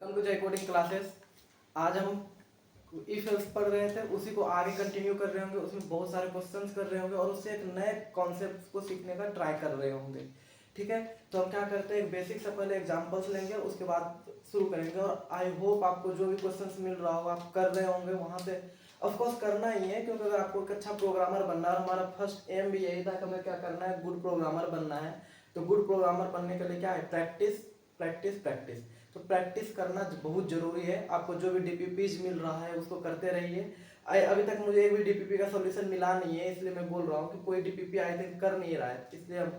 Welcome to जय coding classes. आज हम इफ एल्स पढ़ रहे थे, उसी को आगे कंटिन्यू कर रहे होंगे। उसमें बहुत सारे क्वेश्चंस कर रहे होंगे और उससे एक नए कॉन्सेप्ट को सीखने का ट्राई कर रहे होंगे। ठीक है, तो हम क्या करते हैं, एक बेसिक से पहले एग्जांपल्स लेंगे, उसके बाद शुरू करेंगे। और आई होप आपको जो भी क्वेश्चंस मिल रहा होगा आप कर रहे होंगे वहाँ से। ऑफ कोर्स करना ही है, क्योंकि अगर आपको एक अच्छा प्रोग्रामर बनना है, हमारा फर्स्ट एम भी यही था कि हमें क्या करना है, गुड प्रोग्रामर बनना है। तो गुड प्रोग्रामर बनने के लिए क्या है, प्रैक्टिस प्रैक्टिस प्रैक्टिस। तो प्रैक्टिस करना बहुत ज़रूरी है। आपको जो भी डीपीपीज मिल रहा है उसको करते रहिए। अभी तक मुझे एक भी डीपीपी का सॉल्यूशन मिला नहीं है, इसलिए मैं बोल रहा हूँ कि कोई डीपीपी आई थिंक कर नहीं रहा है। इसलिए हम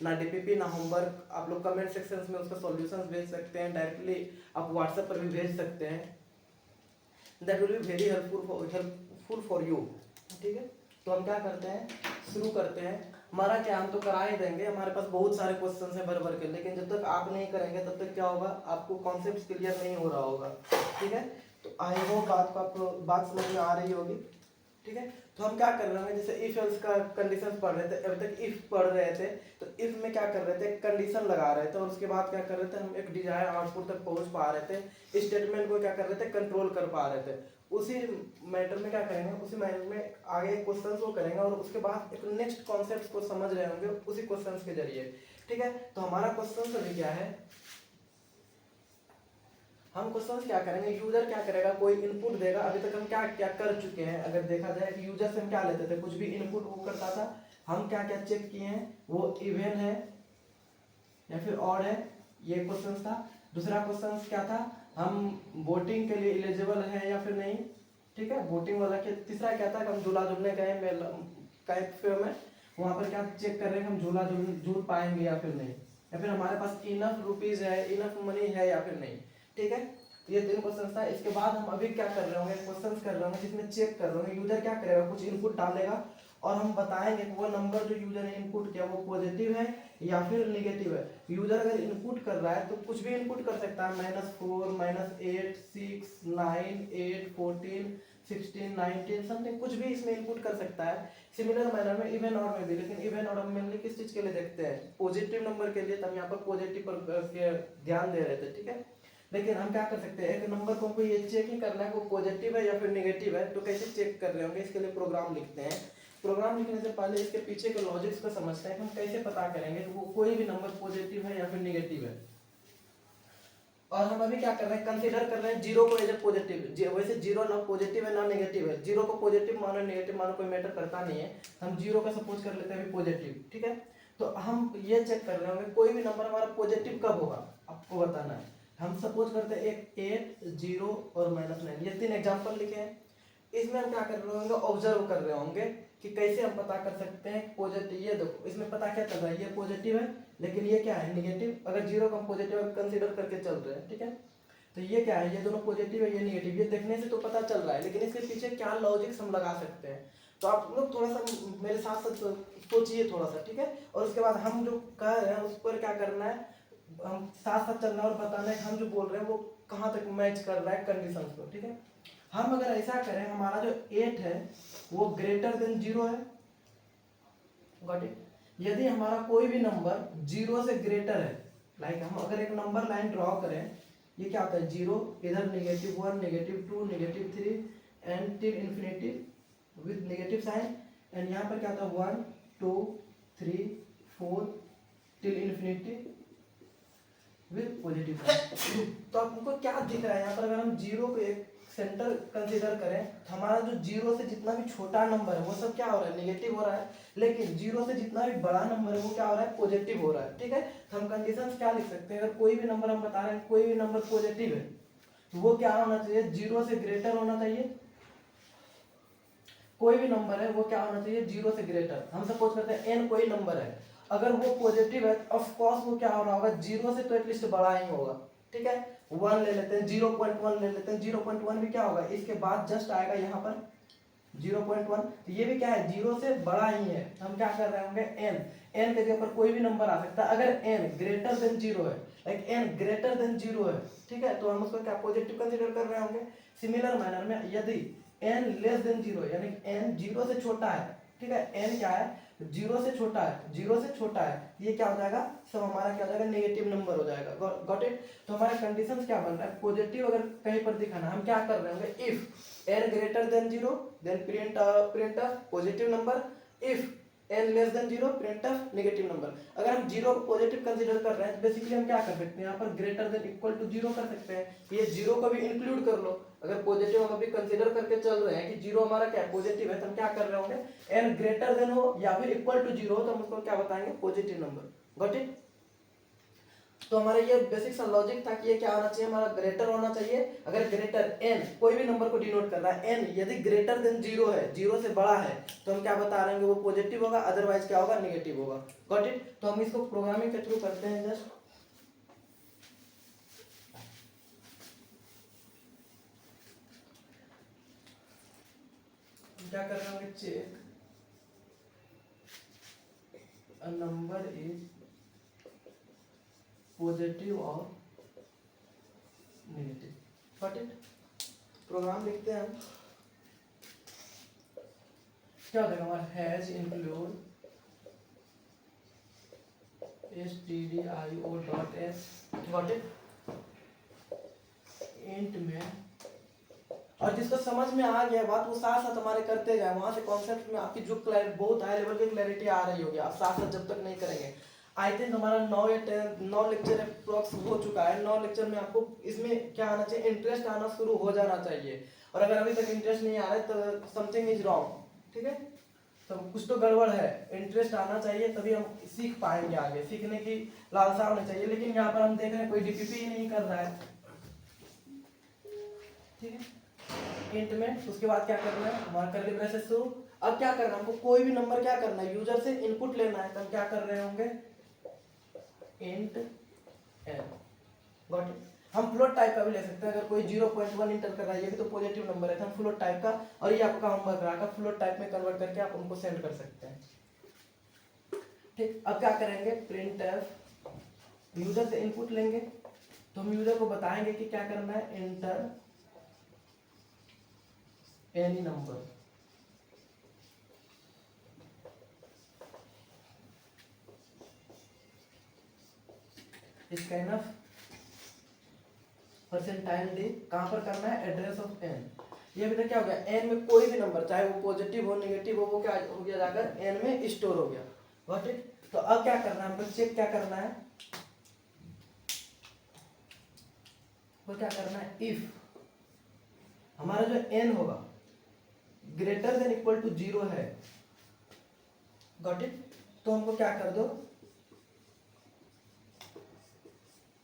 ना डीपीपी ना होमवर्क, आप लोग कमेंट सेक्शन में उसका सॉल्यूशन भेज सकते हैं, डायरेक्टली आप व्हाट्सएप पर भी भेज सकते हैं। That will be very helpful for you. ठीक है, तो हम क्या करते हैं, शुरू करते हैं। हमारा क्या, हम तो करा ही देंगे, हमारे पास बहुत सारे क्वेश्चन है भर भर के, लेकिन जब तक आप नहीं करेंगे तब तक क्या होगा, आपको कॉन्सेप्ट क्लियर नहीं हो रहा होगा। ठीक है, तो आई होप आपको बात समझ में आ रही होगी। ठीक है, तो हम क्या कर रहे हैं, जैसे इफ एल्स का कंडीशन पढ़ रहे थे, अभी तक इफ पढ़ रहे थे, तो इफ में क्या कर रहे थे, कंडीशन लगा रहे थे और उसके बाद क्या कर रहे थे, हम एक डिजायर आउटपुट तक पहुंच पा रहे थे। स्टेटमेंट को क्या कर रहे थे, कंट्रोल कर पा रहे थे। उसी मैटर में क्या करेंगे, उसी मैटर में आगे क्वेश्चन को करेंगे और उसके बाद एक नेक्स्ट कॉन्सेप्ट को समझ रहे होंगे उसी क्वेश्चन के जरिए। ठीक है, तो हमारा क्वेश्चन अभी क्या है, हम क्वेश्चन क्या करेंगे, यूजर क्या करेगा, कोई इनपुट देगा। अभी तक हम क्या क्या कर चुके हैं, अगर देखा जाए यूजर से हम क्या लेते थे, कुछ भी इनपुट वो करता था, हम क्या क्या चेक किए हैं, वो इवन है या फिर ऑड है, ये क्वेश्चन था। दूसरा क्वेश्चन क्या था, हम वोटिंग के लिए एलिजिबल है या फिर नहीं। ठीक है, वोटिंग वाला के। तीसरा क्या था कि हम झूला झूलने गए कैफे में, वहां पर क्या चेक कर रहे हैं, हम झूला झूल पाएंगे या फिर नहीं, या फिर हमारे पास इनफ रुपीज है, इनफ मनी है या फिर नहीं। ठीक है, तो ये 3 क्वेश्चन था। इसके बाद हम अभी क्या कर रहे होंगे, क्वेश्चन कर रहे होंगे जिसमें चेक कर रहे होंगे यूजर क्या करेगा, कुछ इनपुट डालेगा और हम बताएंगे कि वो नंबर जो यूजर ने इनपुट किया वो पॉजिटिव है या फिर निगेटिव है। यूजर अगर इनपुट कर रहा है तो कुछ भी इनपुट कर सकता है, -4 -8 6 9 8 14 16 19 समथिंग, कुछ भी इसमें इनपुट कर सकता है। सिमिलर मैनर में इवन ऑड में भी, लेकिन इवन ऑड में मेनली किस चीज के लिए देखते हैं, पॉजिटिव नंबर के लिए। तब यहाँ पर पॉजिटिव पर ध्यान दे रहे थे। ठीक है, लेकिन हम क्या कर सकते हैं, एक नंबर को हमको ये चेक ही करना है वो पॉजिटिव है या फिर नेगेटिव है। तो कैसे चेक कर रहे होंगे, इसके लिए प्रोग्राम लिखते हैं। प्रोग्राम लिखने से पहले इसके पीछे के लॉजिक्स को समझते हैं कि हम कैसे पता करेंगे कि वो कोई भी नंबर पॉजिटिव है या फिर नेगेटिव है। और हम अभी क्या कर रहे हैं, कंसीडर कर रहे हैं जीरो को एज ए पॉजिटिव। वैसे जीरो ना पॉजिटिव है ना नेगेटिव है, जीरो को पॉजिटिव मानो नेगेटिव मानो कोई मैटर करता नहीं है। हम जीरो का सपोज कर लेते हैं पॉजिटिव। ठीक है, तो हम ये चेक कर रहे होंगे कोई भी नंबर हमारा पॉजिटिव कब होगा, आपको बताना है। हम सपोज करते हैं एक 8 0 और -9, ये 3 एग्जांपल लिखे हैं। इसमें हम क्या कर रहे होंगे, ऑब्जर्व कर रहे होंगे कि कैसे हम पता कर सकते हैं पॉजिटिव। ये देखो इसमें पता क्या चल रहा है, ये पॉजिटिव है लेकिन ये क्या है, नेगेटिव। अगर जीरो को हम पॉजिटिव कंसीडर करके चल रहे हैं, ठीक है, तो ये क्या है, ये दोनों पॉजिटिव है ये नेगेटिव। ये देखने से तो पता चल रहा है, लेकिन इसके पीछे क्या लॉजिक्स हम लगा सकते हैं। तो आप लोग थोड़ा सा मेरे साथ साथ सोचिए थोड़ा सा। ठीक है, और उसके बाद हम जो कह रहे हैं उस पर क्या करना है, हम साथ साथ चलना है और बताना है कि हम जो बोल रहे हैं वो कहाँ तक मैच कर रहा है कंडीशन को। ठीक है, हम अगर ऐसा करें, हमारा जो 8 है वो ग्रेटर देन 0 है, गॉट इट। यदि हमारा कोई भी नंबर 0 से ग्रेटर है, लाइक हम अगर एक नंबर लाइन ड्रॉ करें, ये क्या होता है, 0 इधर -1 -2 -3 and till infinity with negative sign, and यहाँ पर क्या होता है 1 2 3 4 till infinity with positive sign. तो आपको क्या दिख रहा है यहाँ पर, अगर हम 0 को एक सेंटर कंसीडर करें तो हमारा जो 0 से जितना भी छोटा नंबर है वो सब क्या हो रहा है, नेगेटिव हो रहा है। लेकिन 0 से जितना भी बड़ा नंबर है वो क्या हो रहा है, पॉजिटिव हो रहा है। ठीक है, तो हम कंडीशंस क्या लिख सकते हैं, अगर कोई भी नंबर हम बता रहे हैं कोई भी नंबर पॉजिटिव है तो वो क्या होना चाहिए, 0 से ग्रेटर होना चाहिए। कोई भी नंबर है वो क्या होना चाहिए, 0 से ग्रेटर। हम सपोज करते हैं n कोई नंबर है, अगर वो पॉजिटिव है ऑफ कोर्स वो क्या हो रहा होगा, 0 से तो एटलीस्ट बड़ा ही होगा। ठीक है, 1 ले लेते हैं, 0.1 ले लेते हैं, 0.1 भी क्या होगा, इसके बाद जस्ट आएगा यहाँ पर 0.1, तो ये भी क्या है, 0 से बड़ा ही है। हम क्या कर रहे होंगे, n के जगह पर कोई भी नंबर आ सकता है। अगर n ग्रेटर देन 0 है, लाइक n ग्रेटर देन 0 है, ठीक है, तो हम उसको क्या पॉजिटिव कंसीडर कर रहे होंगे। सिमिलर मैनर में यदि n लेस देन 0 यानी n 0 से छोटा है, ठीक है, n क्या है जीरो से छोटा है, जीरो से छोटा है, ये क्या हो जाएगा, सब हमारा क्या हो जाएगा, नेगेटिव नंबर हो जाएगा। Got it. तो हमारा कंडीशन क्या बन रहा है, पॉजिटिव अगर कहीं पर दिखाना, हम क्या कर रहे होंगे, if n greater than zero then print positive number, if n less than zero print negative number. अगर हम जीरो को पॉजिटिव कंसीडर कर रहे हैं तो बेसिकली हम क्या कर सकते हैं, यहाँ पर greater than equal to zero कर सकते हैं, ये जीरो को भी इंक्लूड कर लो। अगर पॉजिटिव हम अभी कंसीडर करके चल रहे हैं कि जीरो हमारा क्या पॉजिटिव है, तो हम क्या कर रहे होंगे, n ग्रेटर देन हो या फिर इक्वल टू जीरो हो तो हम उसको क्या बताएंगे, पॉजिटिव नंबर। Got it. तो हमारा ये बेसिक सा लॉजिक था कि ये क्या होना चाहिए, हमारा ग्रेटर होना चाहिए। अगर ग्रेटर n कोई भी नंबर को डिनोट कर रहा है, n यदि ग्रेटर देन जीरो है, जीरो से बड़ा है, तो हम क्या बता रहे हैं, वो पॉजिटिव होगा, अदरवाइज क्या होगा, नेगेटिव होगा। Got it. तो हम इसको प्रोग्रामिंग के थ्रू करते हैं। जस्ट क्या कर रहे होंगे, check a number is positive और नेगेटिव। Got it. प्रोग्राम लिखते हैं हम, क्या हो जाएगा हमारा, hash include stdio dot S, got it, int में। और जिसको समझ में आ गया बात वो साथ साथ हमारे करते जाए, वहां से कॉन्सेप्ट में आपकी जो बहुत हाई लेवल की क्लैरिटी आ रही होगी, आप साथ साथ जब तक नहीं करेंगे। आई थिंक हमारा 9 लेक्चर अप्रोक्स हो चुका है। 9 लेक्चर में आपको इसमें क्या आना चाहिए, इंटरेस्ट आना शुरू हो जाना चाहिए। और अगर अभी तक इंटरेस्ट नहीं आ रहा है तो समथिंग इज रॉन्ग, ठीक है, तो कुछ तो गड़बड़ है। इंटरेस्ट आना चाहिए तभी हम सीख पाएंगे, आगे सीखने की लालसा होनी चाहिए। लेकिन यहाँ पर हम देख रहे हैं कोई डीपीपी ही नहीं कर रहा है, ठीक है, इंट में। उसके बाद क्या करना है, हमारा कर्ली ब्रेसेस शुरू। अब क्या करना है, हमको कोई भी नंबर क्या करना है, यूजर से इनपुट लेना है, तो हम क्या कर रहे होंगे, इंट n। Got it. हम फ्लोट टाइप का भी ले सकते हैं, अगर कोई 0.1 इंटर कर रहा है, ये भी तो पॉजिटिव नंबर है, तो हम फ्लोट टाइप का, और ये आपका होमवर्क रहा, फ्लोट टाइप में कन्वर्ट करके आप उनको सेंड कर सकते हैं। ठीक, अब क्या करेंगे, प्रिंट एफ, यूजर से इनपुट लेंगे, तो हम यूजर को बताएंगे कि क्या करना है, इंटर एनी नंबर। इसका इनफ परसेंटाइल डी, कहां पर करना है, एड्रेस ऑफ एन। ये अभी तक क्या हो गया, एन में कोई भी नंबर चाहे वो पॉजिटिव हो नेगेटिव हो, वो क्या हो गया, जाकर एन में स्टोर हो गया। Got it. तो अब क्या करना है, हमको चेक क्या करना है, वो क्या करना है, इफ हमारा जो एन होगा greater than equal to zero है, गॉट इट, तो हमको क्या कर दो,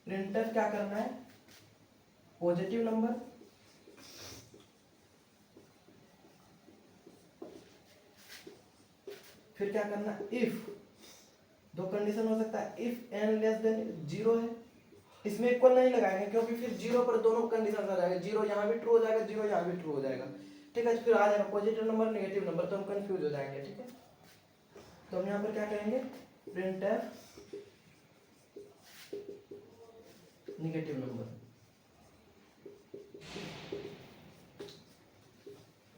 प्रिंटफ क्या करना है, पॉजिटिव नंबर, फिर क्या करना है, इफ, दो कंडीशन हो सकता है, if n less than zero है, इसमें इक्वल नहीं लगाएंगे क्योंकि फिर जीरो पर दोनों कंडीशन आ जाएगा, जीरो यहाँ भी ट्रू हो जाएगा, जीरो यहाँ भी ट्रू हो जाएगा, ठीक है, फिर आ जाएगा पॉजिटिव नंबर नेगेटिव नंबर, तो हम कंफ्यूज हो जाएंगे, ठीक है। तो हम यहाँ पर क्या करेंगे, print F negative number,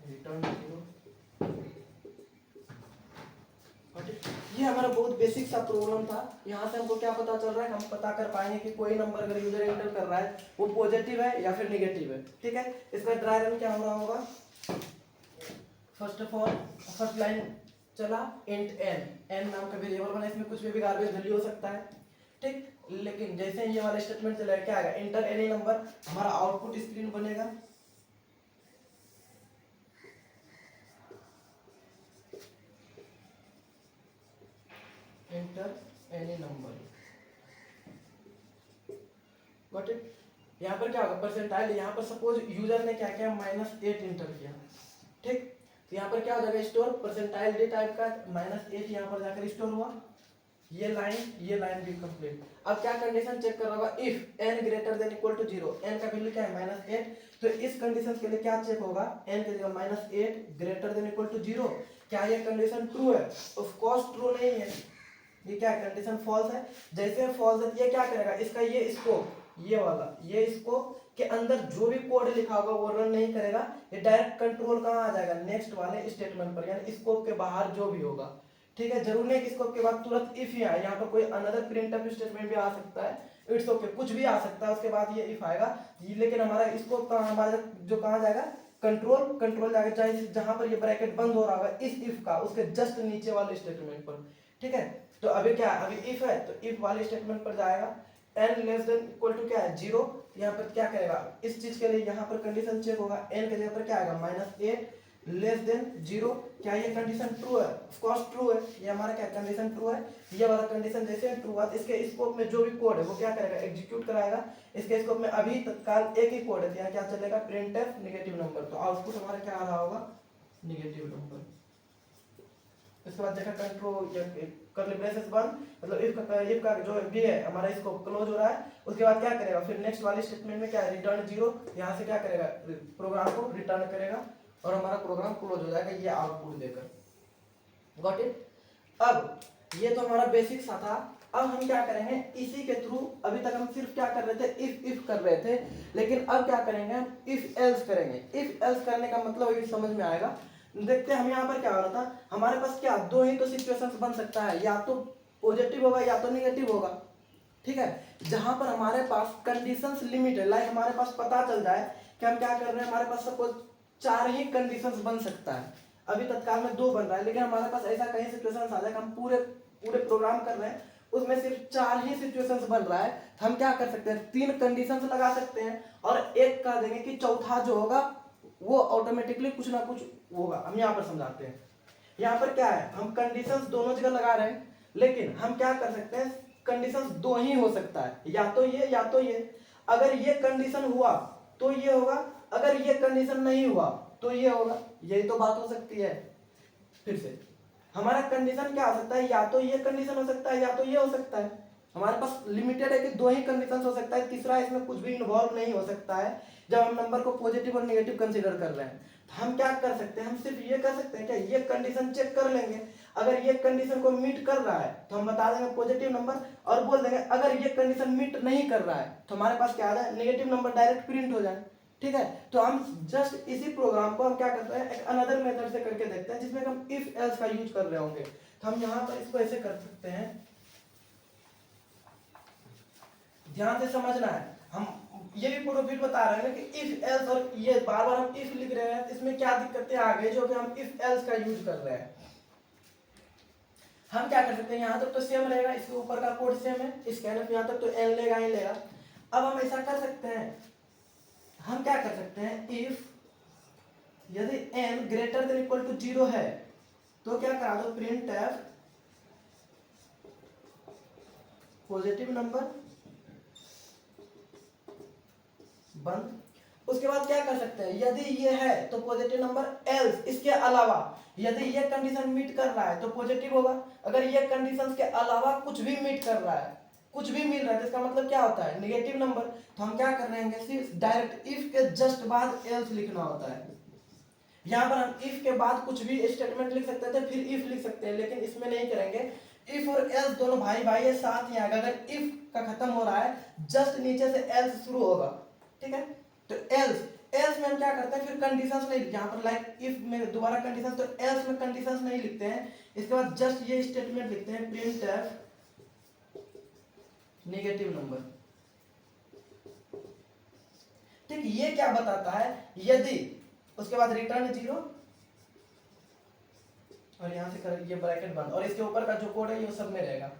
return zero. ये हमारा बहुत बेसिक सा प्रॉब्लम था। यहाँ से हमको क्या पता चल रहा है, हम पता कर पाएंगे कि कोई नंबर अगर यूजर एंटर कर रहा है वो पॉजिटिव है या फिर नेगेटिव है, ठीक है। इसका ड्राई रन क्या हो रहा होगा, first of all first line चला, इंट एन, एन नाम का वेरिएबल बना, इसमें कुछ भी गार्बेज वैल्यू हो सकता है, ठीक। लेकिन जैसे ये वाला स्टेटमेंट चलेगा, क्या आएगा, इंटर एनी नंबर, हमारा आउटपुट स्क्रीन बनेगा, inter any number. Got it. यहाँ पर क्या होगा, परसेंटाइल, यहाँ पर सपोज यूजर ने क्या किया, -8 इंटर किया, ठीक, तो यहाँ पर क्या हो जाएगा, स्टोर परसेंटाइल डी टाइप का -8 यहाँ पर जाकर स्टोर हुआ, ये लाइन भी कंप्लीट। अब क्या कंडीशन चेक कर रहा होगा, if n greater than equal to zero, n का वैल्यू क्या है, -8, तो इस कंडीशन के लिए क्या चेक होगा, n की जगह -8 greater than equal to zero, क्या ये कंडीशन ट्रू है, ऑफ कोर्स ट्रू नहीं है, ये क्या कंडीशन फॉल्स है। जैसे फॉल्स है, ये क्या करेगा, इसका ये स्कोप, ये वाला ये स्कोप के अंदर जो भी कोड लिखा होगा वो रन नहीं करेगा, ये डायरेक्ट कंट्रोल कहाँ आ जाएगा, नेक्स्ट वाले स्टेटमेंट पर, यानी स्कोप के बाहर जो भी होगा, ठीक है, जरूरी नहीं कि स्कोप के बाद तुरंत इफ ही आए, यहाँ पर कोई अनदर प्रिंटफ स्टेटमेंट भी आ सकता है, इट्स ओके, कुछ भी आ सकता है उसके बाद ये इफ आएगा। लेकिन हमारा स्कोप का हमारा जो कहाँ जाएगा, कंट्रोल जाएगा, चाहे जहां पर ये ब्रैकेट बंद हो रहा होगा इस इफ का, उसके जस्ट नीचे वाले स्टेटमेंट पर। ठीक है, तो अभी क्या है, अभी इफ है तो इफ वाले स्टेटमेंट पर जाएगा, n less than equal to क्या है 0, यहाँ पर क्या करेगा, इस चीज के लिए यहाँ पर कंडीशन चेक होगा, n के जगह पर क्या आएगा -8 लेस देन 0, क्या ये कंडीशन ट्रू है, ऑफ कोर्स ट्रू है, ये हमारा क्या कंडीशन ट्रू है, ये वाला कंडीशन जैसे ट्रू हुआ इसके स्कोप में जो भी कोड है वो क्या करेगा, एग्जीक्यूट कराएगा। इसके स्कोप में अभी तत्काल एक ही कोड है, यहाँ क्या चलेगा, प्रिंटफ नेगेटिव नंबर, तो आउटपुट हमारा क्या आ रहा होगा, नेगेटिव नंबर। इसके बाद देखा कंट्रोल कर्ली ब्रेसेस बंद, मतलब इफ का जो भी है हमारा इसको क्लोज हो रहा है, उसके बाद क्या करेगा, फिर नेक्स्ट वाले स्टेटमेंट में क्या है, रिटर्न 0, यहाँ से क्या करेगा, प्रोग्राम को रिटर्न करेगा और हमारा प्रोग्राम क्लोज हो जाएगा ये आउटपुट देकर। Got it. अब ये तो हमारा बेसिक सा था। अब हम क्या करेंगे, इसी के थ्रू, अभी तक हम सिर्फ क्या कर रहे थे, इफ कर रहे थे, लेकिन अब क्या करेंगे, हम इफ एल्स करेंगे। इफ एल्स करने का मतलब अभी समझ में आएगा। देखते हैं हम यहाँ पर क्या हो रहा था, हमारे पास क्या दो ही तो सिचुएशंस बन सकता है, या तो पॉजिटिव होगा या तो निगेटिव होगा। ठीक है, जहां पर हमारे पास कंडीशंस लिमिट है, लाइक हमारे पास पता चल जाए कि हम क्या कर रहे हैं, हमारे पास सपोज 4 ही कंडीशंस बन सकता है, अभी तत्काल में 2 बन रहा है, लेकिन हमारे पास ऐसा कहीं सिचुएशंस आ जाए हम पूरे प्रोग्राम कर रहे हैं, उसमें सिर्फ 4 ही सिचुएशंस बन रहा है, तो हम क्या कर सकते हैं, 3 कंडीशंस लगा सकते हैं और एक कह देंगे कि चौथा जो होगा वो ऑटोमेटिकली कुछ ना कुछ होगा। हम यहाँ पर समझाते हैं, यहाँ पर क्या है, हम कंडीशंस दोनों जगह लगा रहे हैं, लेकिन हम क्या कर सकते हैं, कंडीशंस 2 ही हो सकता है, या तो ये या तो ये। अगर ये कंडीशन हुआ तो ये होगा, अगर ये कंडीशन नहीं हुआ तो ये होगा, यही तो बात हो सकती है। फिर से हमारा कंडीशन क्या हो सकता है, या तो ये कंडीशन हो सकता है या तो ये हो सकता है। हमारे पास लिमिटेड है कि 2 ही कंडीशन हो सकता है, तीसरा इसमें कुछ भी इन्वॉल्व नहीं हो सकता है जब हम नंबर को पॉजिटिव और नेगेटिव कंसीडर कर रहे हैं। तो हम क्या कर सकते हैं, हम सिर्फ ये कर सकते हैं क्या, ये कंडीशन चेक कर लेंगे, अगर ये कंडीशन को मीट कर रहा है तो हम बता देंगे पॉजिटिव नंबर, और बोल देंगे अगर ये कंडीशन मीट नहीं कर रहा है तो हमारे पास क्या आ जाए, नेगेटिव नंबर डायरेक्ट प्रिंट हो जाए। ठीक है, तो हम जस्ट इसी प्रोग्राम को हम क्या करते हैं, एक अनदर मेथड से करके देखते हैं जिसमें हम इफ एल्स का यूज कर रहे होंगे। तो हम यहाँ पर इसको ऐसे कर सकते हैं, ध्यान से समझना है, हम ये भी प्रोफिट बता रहे हैं कि इफ एल्स, और ये बार बार हम इफ लिख रहे हैं, इसमें क्या दिक्कतें आ गई जो कि हम इफ एल्स का यूज कर रहे हैं। हम क्या कर सकते हैं, यहाँ तक तो सेम रहेगा, इसके ऊपर का कोड सेम है, स्कैनफ यहाँ तक तो एन लेगा ही लेगा। अब हम ऐसा कर सकते हैं, हम क्या कर सकते हैं, इफ यदि n greater than equal to 0 है तो क्या करा दो, प्रिंट एफ पॉजिटिव नंबर बंद। उसके बाद क्या कर सकते हैं, यदि ये है तो पॉजिटिव नंबर, एल्स इसके अलावा यदि ये कंडीशन मीट कर रहा है तो पॉजिटिव होगा, अगर ये कंडीशंस के अलावा कुछ भी मीट कर रहा है, कुछ भी मिल रहा है, तो इसका मतलब क्या होता है, नेगेटिव नंबर। तो हम क्या कर रहे हैं, सिर्फ डायरेक्ट इफ के जस्ट बाद एल्स लिखना होता है। यहाँ पर हम इफ के बाद कुछ भी स्टेटमेंट लिख सकते थे, फिर इफ लिख सकते हैं, लेकिन इसमें नहीं करेंगे। इफ और एल्स दोनों भाई भाई है, साथ ही आएगा, अगर इफ का खत्म हो रहा है जस्ट नीचे से एल्स शुरू होगा। ठीक है, तो एल्स में हम क्या करते हैं, फिर कंडीशंस नहीं, यहाँ पर लाइक इफ में दोबारा कंडीशंस, तो एल्स में कंडीशंस नहीं लिखते हैं, इसके बाद जस्ट ये स्टेटमेंट लिखते हैं, प्रिंट एफ नेगेटिव नंबर। ठीक, ये क्या बताता है, यदि उसके बाद रिटर्न 0 और यहां से कर ये ब्रैकेट बंद, और इसके ऊपर का जो कोड है ये सब में रहेगा।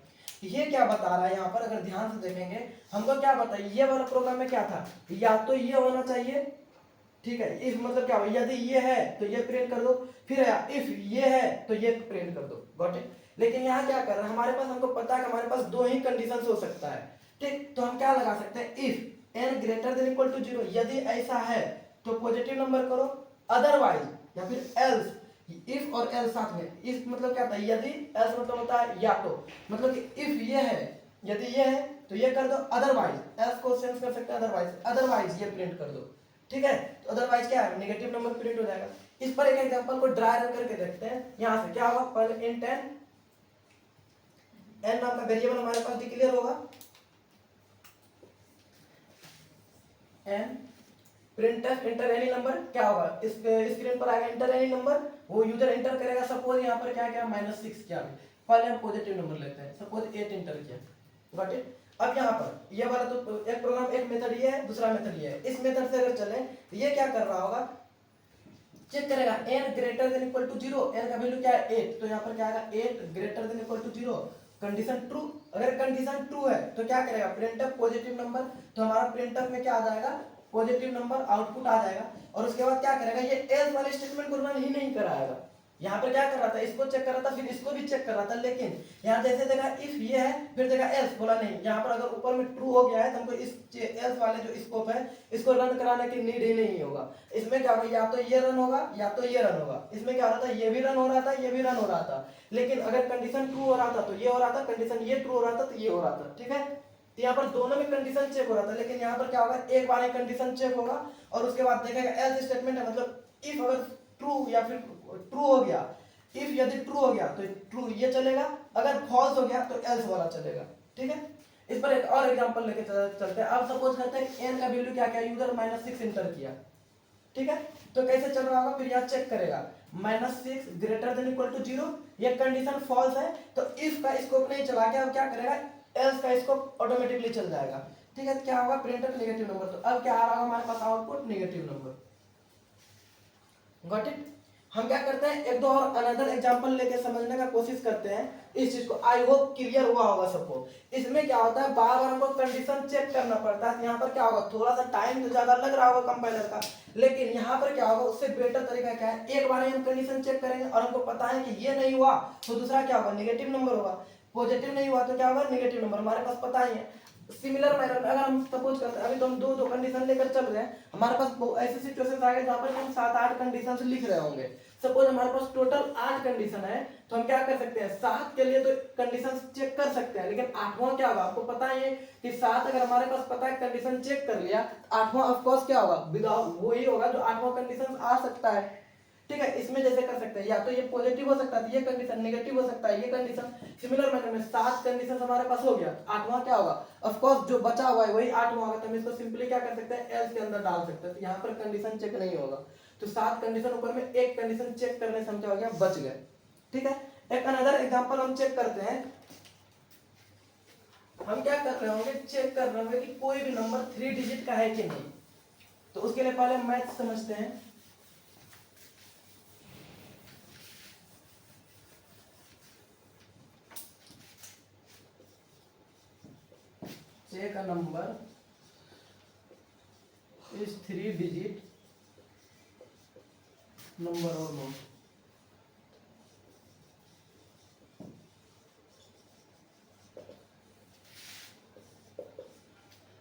ये क्या बता रहा है यहाँ पर, अगर ध्यान से देखेंगे हमको क्या बता, ये वाला प्रोग्राम में क्या था, या तो ये होना चाहिए, ठीक है, इफ मतलब क्या हो, यदि ये है तो ये प्रिंट कर दो, फिर इफ ये है तो ये प्रिंट कर दो। Got it. लेकिन यहाँ क्या कर रहा है, हमारे पास, हमको पता है कि हमारे पास 2 ही कंडीशंस हो सकता है। ठीक, तो हम क्या लगा सकते हैं, if n greater than equal to 0, यदि ऐसा है तो पॉजिटिव नंबर करो, अदरवाइज, या फिर एल्स, इफ और एल्स साथ में, इफ मतलब क्या होता है यदि, एल्स मतलब होता है या तो, मतलब कि इफ ये है, यदि ये है तो ये कर दो, अदरवाइज, एल्स को सेंस कर सकते हैं, अदरवाइज ये प्रिंट कर दो। ठीक है, तो अदरवाइज क्या है, नेगेटिव नंबर प्रिंट हो जाएगा। इस पर एक एग्जांपल को ड्राई रन करके देखते हैं। यहां से क्या होगा, पहले इंट n नाम का वेरिएबल हमारे पास डिक्लेयर होगा, n printf enter any number क्या होगा, इस स्क्रीन पर आएगा इंटर एनी नंबर, वो यूजर एंटर करेगा। सपोज यहाँ पर क्या क्या -6 क्या, पहले हम पॉजिटिव नंबर लेते हैं, सपोज 8 एंटर किया, गॉट इट। अब यहाँ पर ये वाला तो एक प्रोग्राम, एक मेथड ये है, दूसरा मेथड ये है। इस मेथड से अगर चले तो ये क्या कर रहा होगा, चेक करेगा n greater than equal to 0, n का वैल्यू क्या है 8, तो यहाँ पर क्या आएगा 8 greater than equal to 0, condition true. अगर कंडीशन ट्रू है तो क्या करेगा, प्रिंटफ पॉजिटिव नंबर, तो हमारा प्रिंटफ में क्या आ जाएगा, पॉजिटिव नंबर आउटपुट आ जाएगा। और उसके बाद क्या करेगा, ये एल्स वाले स्टेटमेंट को रन ही नहीं कराएगा। यहाँ पर क्या कर रहा था, इसको चेक कर रहा था, फिर इसको भी चेक कर रहा था, लेकिन यहाँ जैसे देखा इफ ये है, फिर देखा एल्स, बोला नहीं। यहाँ पर अगर ऊपर में ट्रू हो गया है तो हमको इस एल्स वाले जो स्कोप है इसको रन कराने की नीड ही नहीं होगा। इसमें क्या होगा, या तो ये रन होगा या तो ये रन होगा। इसमें क्या हो रहा था, ये भी रन हो रहा था, ये भी रन हो रहा था, लेकिन अगर कंडीशन ट्रू हो रहा था तो ये हो रहा था, कंडीशन ये ट्रू हो रहा था तो ये हो रहा था, ठीक है। तो यहाँ पर दोनों में कंडीशन चेक हो रहा था, लेकिन यहाँ पर क्या होगा, एक बार एक कंडीशन चेक होगा और उसके बाद देखेगा एल्स स्टेटमेंट है, मतलब इफ अगर ट्रू या फिर ट्रू हो गया, इफ यदि ट्रू हो गया तो ट्रू ये चलेगा, अगर फॉल्स हो गया तो एल्स वाला चलेगा, ठीक है। इस पर एक और एग्जांपल लेके चलते हैं। अब सपोज करते हैं n का वैल्यू क्या क्या, यूजर -6 एंटर किया, ठीक है, तो कैसे चल रहा होगा, फिर यहाँ चेक करेगा -6 ग्रेटर देन इक्वल टू 0, ये कंडीशन फॉल्स है तो इफ का स्कोप नहीं चला गया, अब क्या करेगा, एल्स का स्कोप ऑटोमेटिकली चल जाएगा, ठीक है। क्या होगा, प्रिंटर नेगेटिव नंबर, तो अब क्या आ रहा होगा हमारे पास output negative number, got it. हम क्या करते हैं, एक दो और अनदर एग्जांपल लेके समझने का कोशिश करते हैं इस चीज को। आई होप क्लियर हुआ होगा सबको। इसमें क्या होता है, बार बार हमको कंडीशन चेक करना पड़ता है। यहाँ पर क्या होगा, थोड़ा सा टाइम तो ज्यादा लग रहा होगा कंपाइलर का, लेकिन यहाँ पर क्या होगा, उससे बेटर तरीका क्या है, एक बार हम कंडीशन चेक करेंगे और हमको पता है कि ये नहीं हुआ तो दूसरा क्या होगा, नेगेटिव नंबर होगा, पॉजिटिव नहीं हुआ तो क्या होगा, नेगेटिव नंबर, हमारे पास पता ही है। सिमिलर मैनर में अगर हम सपोज करते हैं, अभी तो हम दो कंडीशन लेकर चल रहे हैं, हमारे पास ऐसे सिचुएशन आएगा जहाँ पर हम 7-8 कंडीशन लिख रहे होंगे। सपोज हमारे पास टोटल 8 कंडीशन है, तो हम क्या कर सकते हैं, 7 के लिए तो कंडीशन चेक कर सकते हैं, लेकिन 8वां क्या होगा, आपको पता ही है कि 7 अगर हमारे पास पता है कंडीशन चेक कर लिया, 8वां ऑफ कोर्स क्या होगा, विदाउट वही होगा जो 8वां कंडीशन आ सकता है, ठीक है। इसमें जैसे कर सकते हैं, या तो ये पॉजिटिव हो सकता है, ये कंडीशन नेगेटिव हो सकता है, ये कंडीशन। सिमिलर मैनर में 7 कंडीशन हमारे पास हो गया, 8वां क्या होगा, ऑफ कोर्स जो बचा हुआ है वही 8वां होगा, तो हम इसको सिंपली क्या कर सकते हैं, एल्स के अंदर डाल सकते हैं, तो यहाँ पर कंडीशन चेक नहीं होगा। तो 7 कंडीशन ऊपर में एक कंडीशन चेक करने से हम क्या हो गया, बच गए, ठीक है। एक अनदर एग्जांपल हम चेक करते हैं। हम क्या कर रहे होंगे, चेक कर रहे होंगे कि कोई भी नंबर 3 डिजिट का है कि नहीं। तो उसके लिए पहले मैथ समझते हैं। check a number is 3 digit number or not।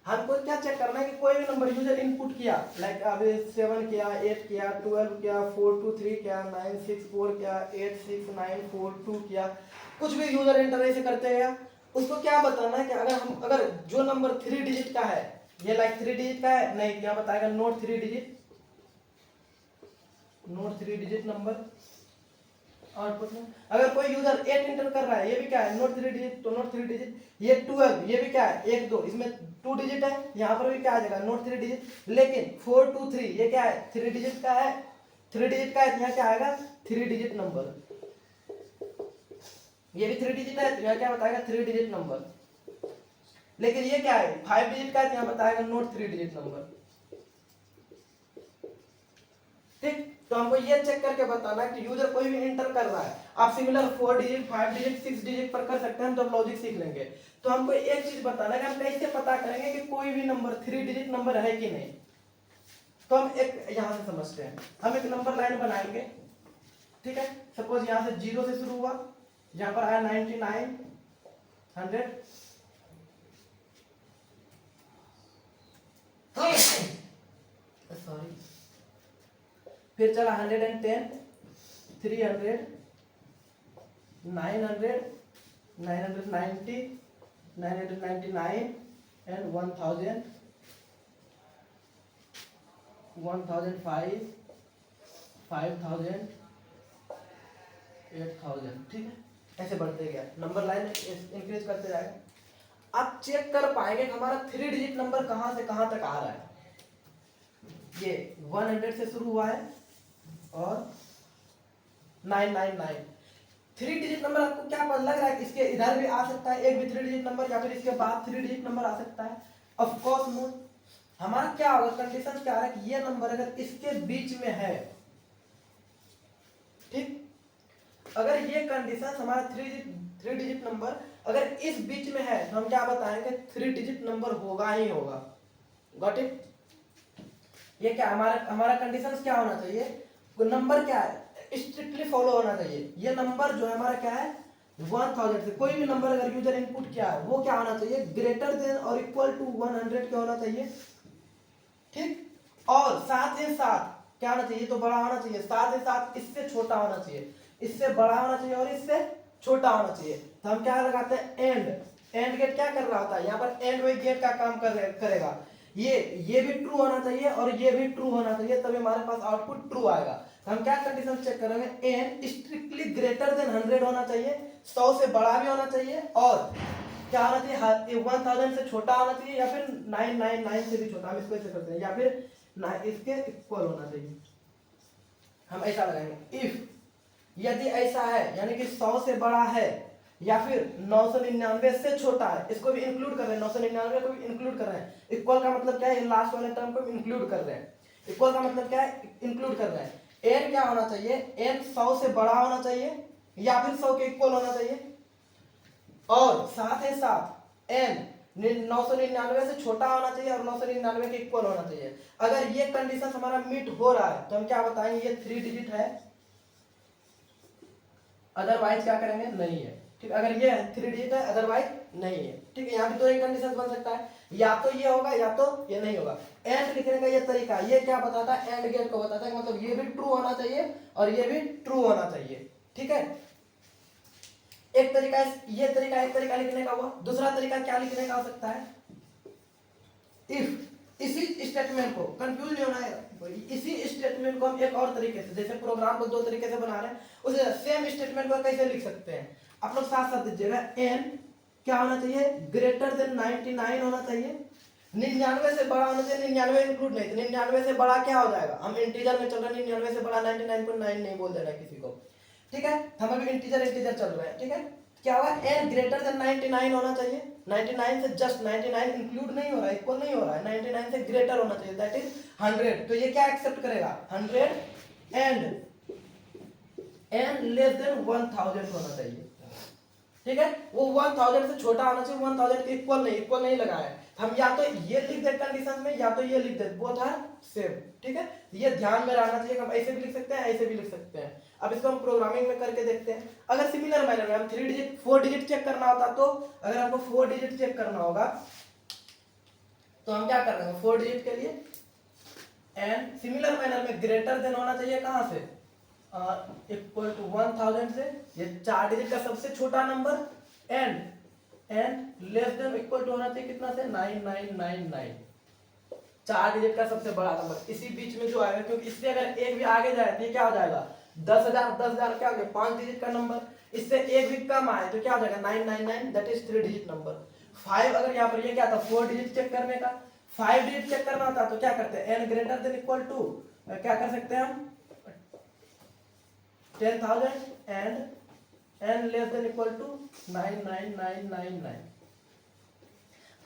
हमको क्या चेक करना है कि कोई भी नंबर यूजर इनपुट किया, लाइक अभी 7 किया, 8 किया, 12 किया, 423 किया, 964 किया, 86942 किया, कुछ भी यूजर एंटर ऐसे करते हैं, उसको क्या बताना है कि अगर जो नंबर 3 डिजिट का है, ये लाइक 3 डिजिट का है, नहीं क्या बताएगा, नोट 3 डिजिट नंबर आउटपुट में। अगर कोई यूजर 8 एंटर कर रहा है, ये भी क्या है, नोट 3 डिजिट, तो नोट 3 डिजिट। ये 12, ये भी क्या है, 1 2, इसमें 2 डिजिट है, यहाँ पर भी क्या आ जाएगा, नोट 3 डिजिट। लेकिन 423 ये क्या है, 3 डिजिट का है, 3 डिजिट का है, यहाँ क्या आएगा, 3 डिजिट नंबर। ये भी 3 डिजिट है, तो यहाँ क्या बताएगा, 3 डिजिट नंबर। लेकिन ये क्या है, 5 डिजिट का है, तो यहाँ बताएगा नोट 3 डिजिट नंबर, ठीक। तो हमको ये चेक करके बताना है कि यूजर कोई भी एंटर कर रहा है। आप सिमिलर 4 डिजिट, 5 डिजिट, 6 डिजिट पर कर सकते हैं, तो लॉजिक सीख लेंगे। तो हमको एक चीज बताना है कि हम कैसे पता करेंगे कि कोई भी नंबर 3 डिजिट नंबर है कि नहीं। तो हम एक यहां से समझते हैं, हम एक नंबर लाइन बनाएंगे, ठीक है। सपोज यहां से 0 से शुरू हुआ, यहां पर आया 99, 100, सॉरी, फिर चला 110, 300, 900, 990, 999 एंड 1000, 1005, 5000, 8000, ठीक है। ऐसे बढ़ते गया, नंबर लाइन इंक्रीज करते जाएगा। आप चेक कर पाएंगे कि हमारा 3 डिजिट नंबर कहां से कहां तक आ रहा है। ये 100 से शुरू हुआ है और 999। 3 डिजिट नंबर आपको क्या लग रहा है इसके इधर भी आ सकता है एक भी 3 डिजिट नंबर, या फिर इसके बाद 3 डिजिट नंबर आ सकता है? Of course no. हमारा क्या होगा, कंडीशन क्या है कि ये नंबर अगर इसके बीच में है, ठीक, अगर ये कंडीशन हमारा 3 डिजिट नंबर अगर इस बीच में है तो हम क्या बताएंगे, 3 डिजिट नंबर होगा ही होगा। Got it? ये क्या हमारा कंडीशन क्या होना चाहिए, नंबर क्या है, स्ट्रिक्टली फॉलो होना चाहिए। ये नंबर जो है हमारा क्या है, 1000 से कोई भी नंबर अगर यूजर इनपुट किया है वो क्या होना चाहिए, ग्रेटर देन और इक्वल टू 100 क्या होना चाहिए, ठीक। और साथ ही साथ क्या होना चाहिए, तो बड़ा होना चाहिए, साथ ही साथ इससे छोटा होना चाहिए, इससे बड़ा होना चाहिए और इससे छोटा होना चाहिए। तो हम क्या लगाते हैं, एंड गेट क्या कर रहा होता है यहाँ पर, एंड वही गेट का काम करेगा। ये भी ट्रू होना चाहिए और ये भी ट्रू होना चाहिए, तभी हमारे पास आउटपुट ट्रू आएगा। तो हम क्या कंडीशन चेक करेंगे, एन स्ट्रिक्टली ग्रेटर देन 100 होना चाहिए, 100 से बड़ा भी होना चाहिए, और क्या होना चाहिए, 1000 से छोटा होना चाहिए, या फिर 999 से भी छोटा, हम इसको ऐसे करते हैं, या फिर इसके इक्वल होना चाहिए। हम ऐसा लगाएंगे, इफ यदि ऐसा है यानी कि 100 से बड़ा है या फिर 999 से छोटा है, इसको भी इंक्लूड कर रहे हैं, 999 को भी इंक्लूड कर रहे हैं। इक्वल का मतलब क्या है, लास्ट वाले टर्म को इंक्लूड कर रहे हैं। इक्वल का मतलब क्या है, इंक्लूड कर रहे हैं। एन क्या होना चाहिए, एन 100 से बड़ा होना चाहिए या फिर 100 के इक्वल होना चाहिए, और साथ ही साथ एन 999 से छोटा होना चाहिए और 999 के इक्वल होना चाहिए। अगर ये कंडीशन हमारा मीट हो रहा है तो हम क्या बताएंगे, ये 3 डिजिट है, अदरवाइज क्या करेंगे, नहीं है, ठीक। अगर ये 3 डिजिट है अदरवाइज नहीं है, ठीक है। यहाँ भी 2 ही कंडीशन बन सकता है, या तो ये होगा या तो ये नहीं होगा। एंड लिखने का ये तरीका, ये क्या बताता है, एंड गेट को बताता है, मतलब ये भी ट्रू होना चाहिए और ये भी ट्रू होना चाहिए, ठीक है। एक तरीका ये तरीका, एक तरीका लिखने का हुआ। दूसरा तरीका क्या लिखने का हो सकता है, इफ इसी स्टेटमेंट को कंफ्यूज नहीं होना है, इसी स्टेटमेंट को हम एक और तरीके से, जैसे प्रोग्राम को 2 तरीके से बना रहे हैं, उसे सेम स्टेटमेंट को कैसे लिख सकते हैं, आप लोग साथ साथ दीजिएगा। एन क्या होना चाहिए, ग्रेटर देन 99 होना चाहिए, 99 से बड़ा होना चाहिए, 99 इंक्लूड नहीं, 99 से बड़ा क्या हो जाएगा, हम इंटीजर में चल रहे हैं, 99 से बड़ा 99.9 नहीं बोल देना किसी को, ठीक है। हम अभी इंटीजर चल रहे हैं, ठीक है। क्या होगा, एन ग्रेटर देन 99 होना चाहिए, 99 से जस्ट 99 इंक्लूड नहीं हो रहा है, इक्वल नहीं हो रहा है, 99 से ग्रेटर होना चाहिए, दैट इज 100। तो ये क्या एक्सेप्ट करेगा, 100 एंड लेस देन 1000 होना चाहिए, ठीक है। वो 1000 से छोटा होना चाहिए, 1000 के इक्वल नहीं लगा है। हम या तो ये लिख दे कंडीशन में या तो ये लिख दे, बोथ आर सेम, ठीक है। ये ध्यान में रहना चाहिए, हम ऐसे भी लिख सकते हैं, ऐसे भी लिख सकते हैं। अब इसको हम प्रोग्रामिंग में करके देखते हैं। अगर सिमिलर मैनर में हम 3 डिजिट 4 डिजिट चेक करना होता, तो अगर हमको 4 डिजिट चेक करना होगा तो हम क्या कर रहे हैं, 4 डिजिट के लिए एंड सिमिलर मैनर में ग्रेटर देन होना चाहिए कहां से, इक्वल टू 1000 से, ये 4 डिजिट का सबसे छोटा number, and less than equal to होना चाहिए कितना से, 9999, 4 डिजिट का सबसे बड़ा नंबर इसी बीच में जो आएगा, क्योंकि इससे अगर एक भी आगे जाए तो ये क्या हो जाएगा, 10,000 क्या हो गया, 5 डिजिट का नंबर, इससे एक भी कम आए तो क्या हो जाएगा, 999, दैट इज 3 डिजिट नंबर। 5 अगर यहाँ पर ये क्या था, 4 डिजिट चेक करने का, 5 डिजिट चेक करना था तो क्या करते हैं, n greater than equal to क्या कर सकते हैं हम, 10,000 and n less than equal to 99999।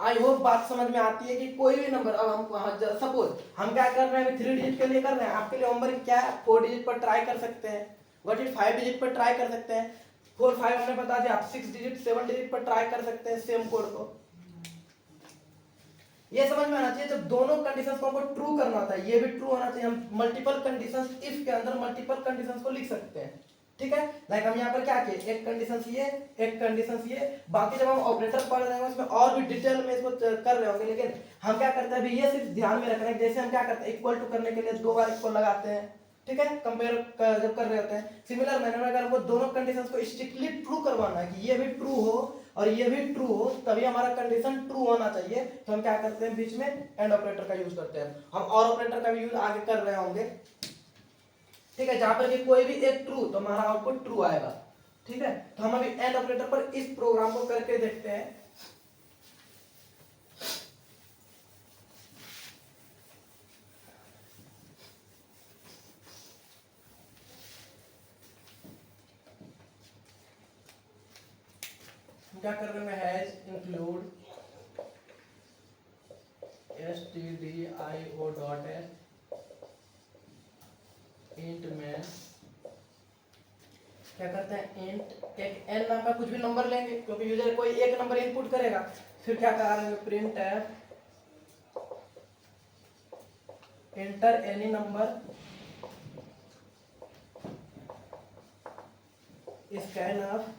I hope बात समझ में आती है कि कोई भी नंबर, अब हम सपोज हम क्या कर रहे हैं, 3 डिजिट के लिए कर रहे हैं, आपके लिए होमवर्क क्या है, 4 डिजिट पर ट्राई कर सकते हैं, व्हाट इज 5 डिजिट पर ट्राई कर सकते हैं, 4 5 हमने बता दिया, आप 6 डिजिट 7 डिजिट पर ट्राई कर सकते हैं सेम कोड को। ये समझ में आना चाहिए, जब दोनों कंडीशंस को हमको ट्रू करना होता है, ये भी ट्रू होना चाहिए, हम मल्टीपल कंडीशंस इफ के अंदर मल्टीपल कंडीशंस को लिख सकते हैं, ठीक है। लाइक हम यहाँ पर क्या किए, एक कंडीशन ये, एक कंडीशन ये, बाकी जब हम ऑपरेटर पढ़ रहे हैं उसमें और भी डिटेल में इसको कर रहे होंगे, लेकिन हम क्या करते हैं अभी ये सिर्फ ध्यान में रखना है। जैसे हम क्या करते हैं, इक्वल टू करने के लिए 2 बार इक्वल लगाते हैं, ठीक है, कंपेयर जब कर रहे होते हैं। सिमिलर मैनर में अगर हमको दोनों कंडीशंस को स्ट्रिक्टली ट्रू करवाना है कि ये भी ट्रू हो और ये भी ट्रू हो, तभी हमारा कंडीशन ट्रू होना चाहिए, तो हम क्या करते हैं, बीच में एंड ऑपरेटर का यूज करते हैं। हम और ऑपरेटर का भी यूज आगे कर रहे होंगे, ठीक है, जहां पर कि कोई भी एक ट्रू तो हमारा आउटपुट ट्रू आएगा, ठीक है। तो हम अभी एंड ऑपरेटर पर इस प्रोग्राम को करके देखते हैं। क्या कर रहे हैं, has include stdio dot int में क्या करते हैं, इंट एक n नाम का कुछ भी नंबर लेंगे क्योंकि यूजर कोई एक नंबर इनपुट करेगा, फिर क्या करेंगे, print enter any number scan of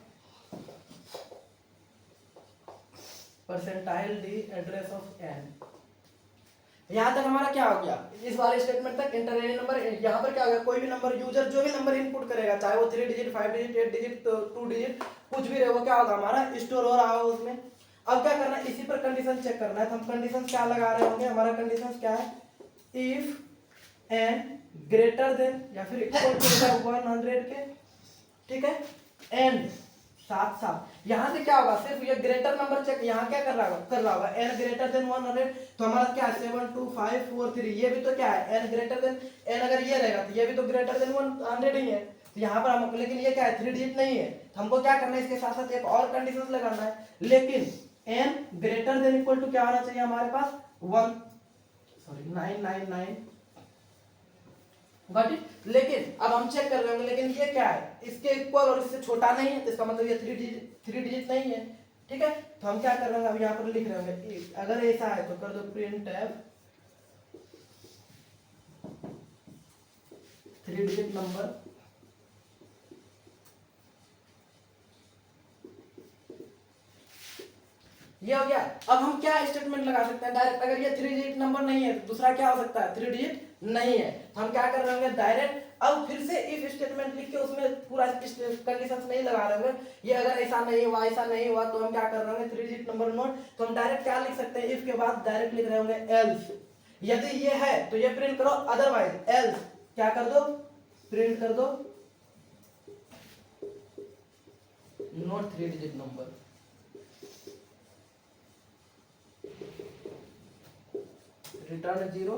percentile d address of n। यहाँ तक हमारा क्या हो गया, इस वाले स्टेटमेंट तक इंटर एनी नंबर। यहाँ पर क्या हो गया, कोई भी नंबर यूजर जो भी नंबर इनपुट करेगा, चाहे वो 3 डिजिट 5 डिजिट 8 डिजिट 2 डिजिट कुछ भी रहे, वो क्या होगा, हमारा स्टोर हो रहा होगा उसमें। अब क्या करना है, इसी पर कंडीशन चेक करना है। तो हम कंडीशन क्या लगा रहे होंगे, हमारा कंडीशन क्या है, इफ एन ग्रेटर देन या फिर इक्वल टू 100 के, ठीक है, एन साथ साथ यहाँ से क्या होगा, सिर्फ ये ग्रेटर नंबर चेक यहाँ क्या कर रहा होगा एन ग्रेटर देन 100। तो हमारा क्या है 7 2 5 4 3, ये भी तो क्या है एन ग्रेटर देन एन, अगर ये रहेगा तो ये भी तो ग्रेटर देन 100 ही है। तो यहाँ पर हम, लेकिन ये क्या है 3 डिजिट नहीं है, तो हमको क्या करना है, इसके साथ साथ एक और कंडीशन लगाना है, लेकिन n greater than equal to क्या होना चाहिए हमारे पास 999 गॉट इट। लेकिन अब हम चेक कर रहे होंगे, लेकिन ये क्या है, इसके इक्वल और इससे छोटा नहीं है, तो इसका मतलब ये 3 डिजिट नहीं है, ठीक है। तो हम क्या कर रहे होंगे, अब यहाँ पर लिख रहे होंगे, अगर ऐसा है तो कर दो प्रिंट एफ 3 डिजिट नंबर ये हो गया। अब हम क्या स्टेटमेंट लगा सकते हैं डायरेक्ट, अगर ये 3 डिजिट नंबर नहीं है तो दूसरा क्या हो सकता है, 3 डिजिट नहीं है, तो हम क्या कर रहे होंगे डायरेक्ट, अब फिर से इफ स्टेटमेंट लिख के उसमें पूरा कंडीशंस नहीं लगा रहे होंगे, ये अगर ऐसा नहीं हुआ ऐसा नहीं हुआ तो हम क्या कर रहे होंगे 3 डिजिट नंबर नोट, तो हम डायरेक्ट क्या लिख सकते हैं, इफ के बाद डायरेक्ट लिख रहे होंगे एल्स, यदि ये है तो ये प्रिंट करो, अदरवाइज एल्स क्या कर दो, प्रिंट कर दो not 3 digit number. Return 0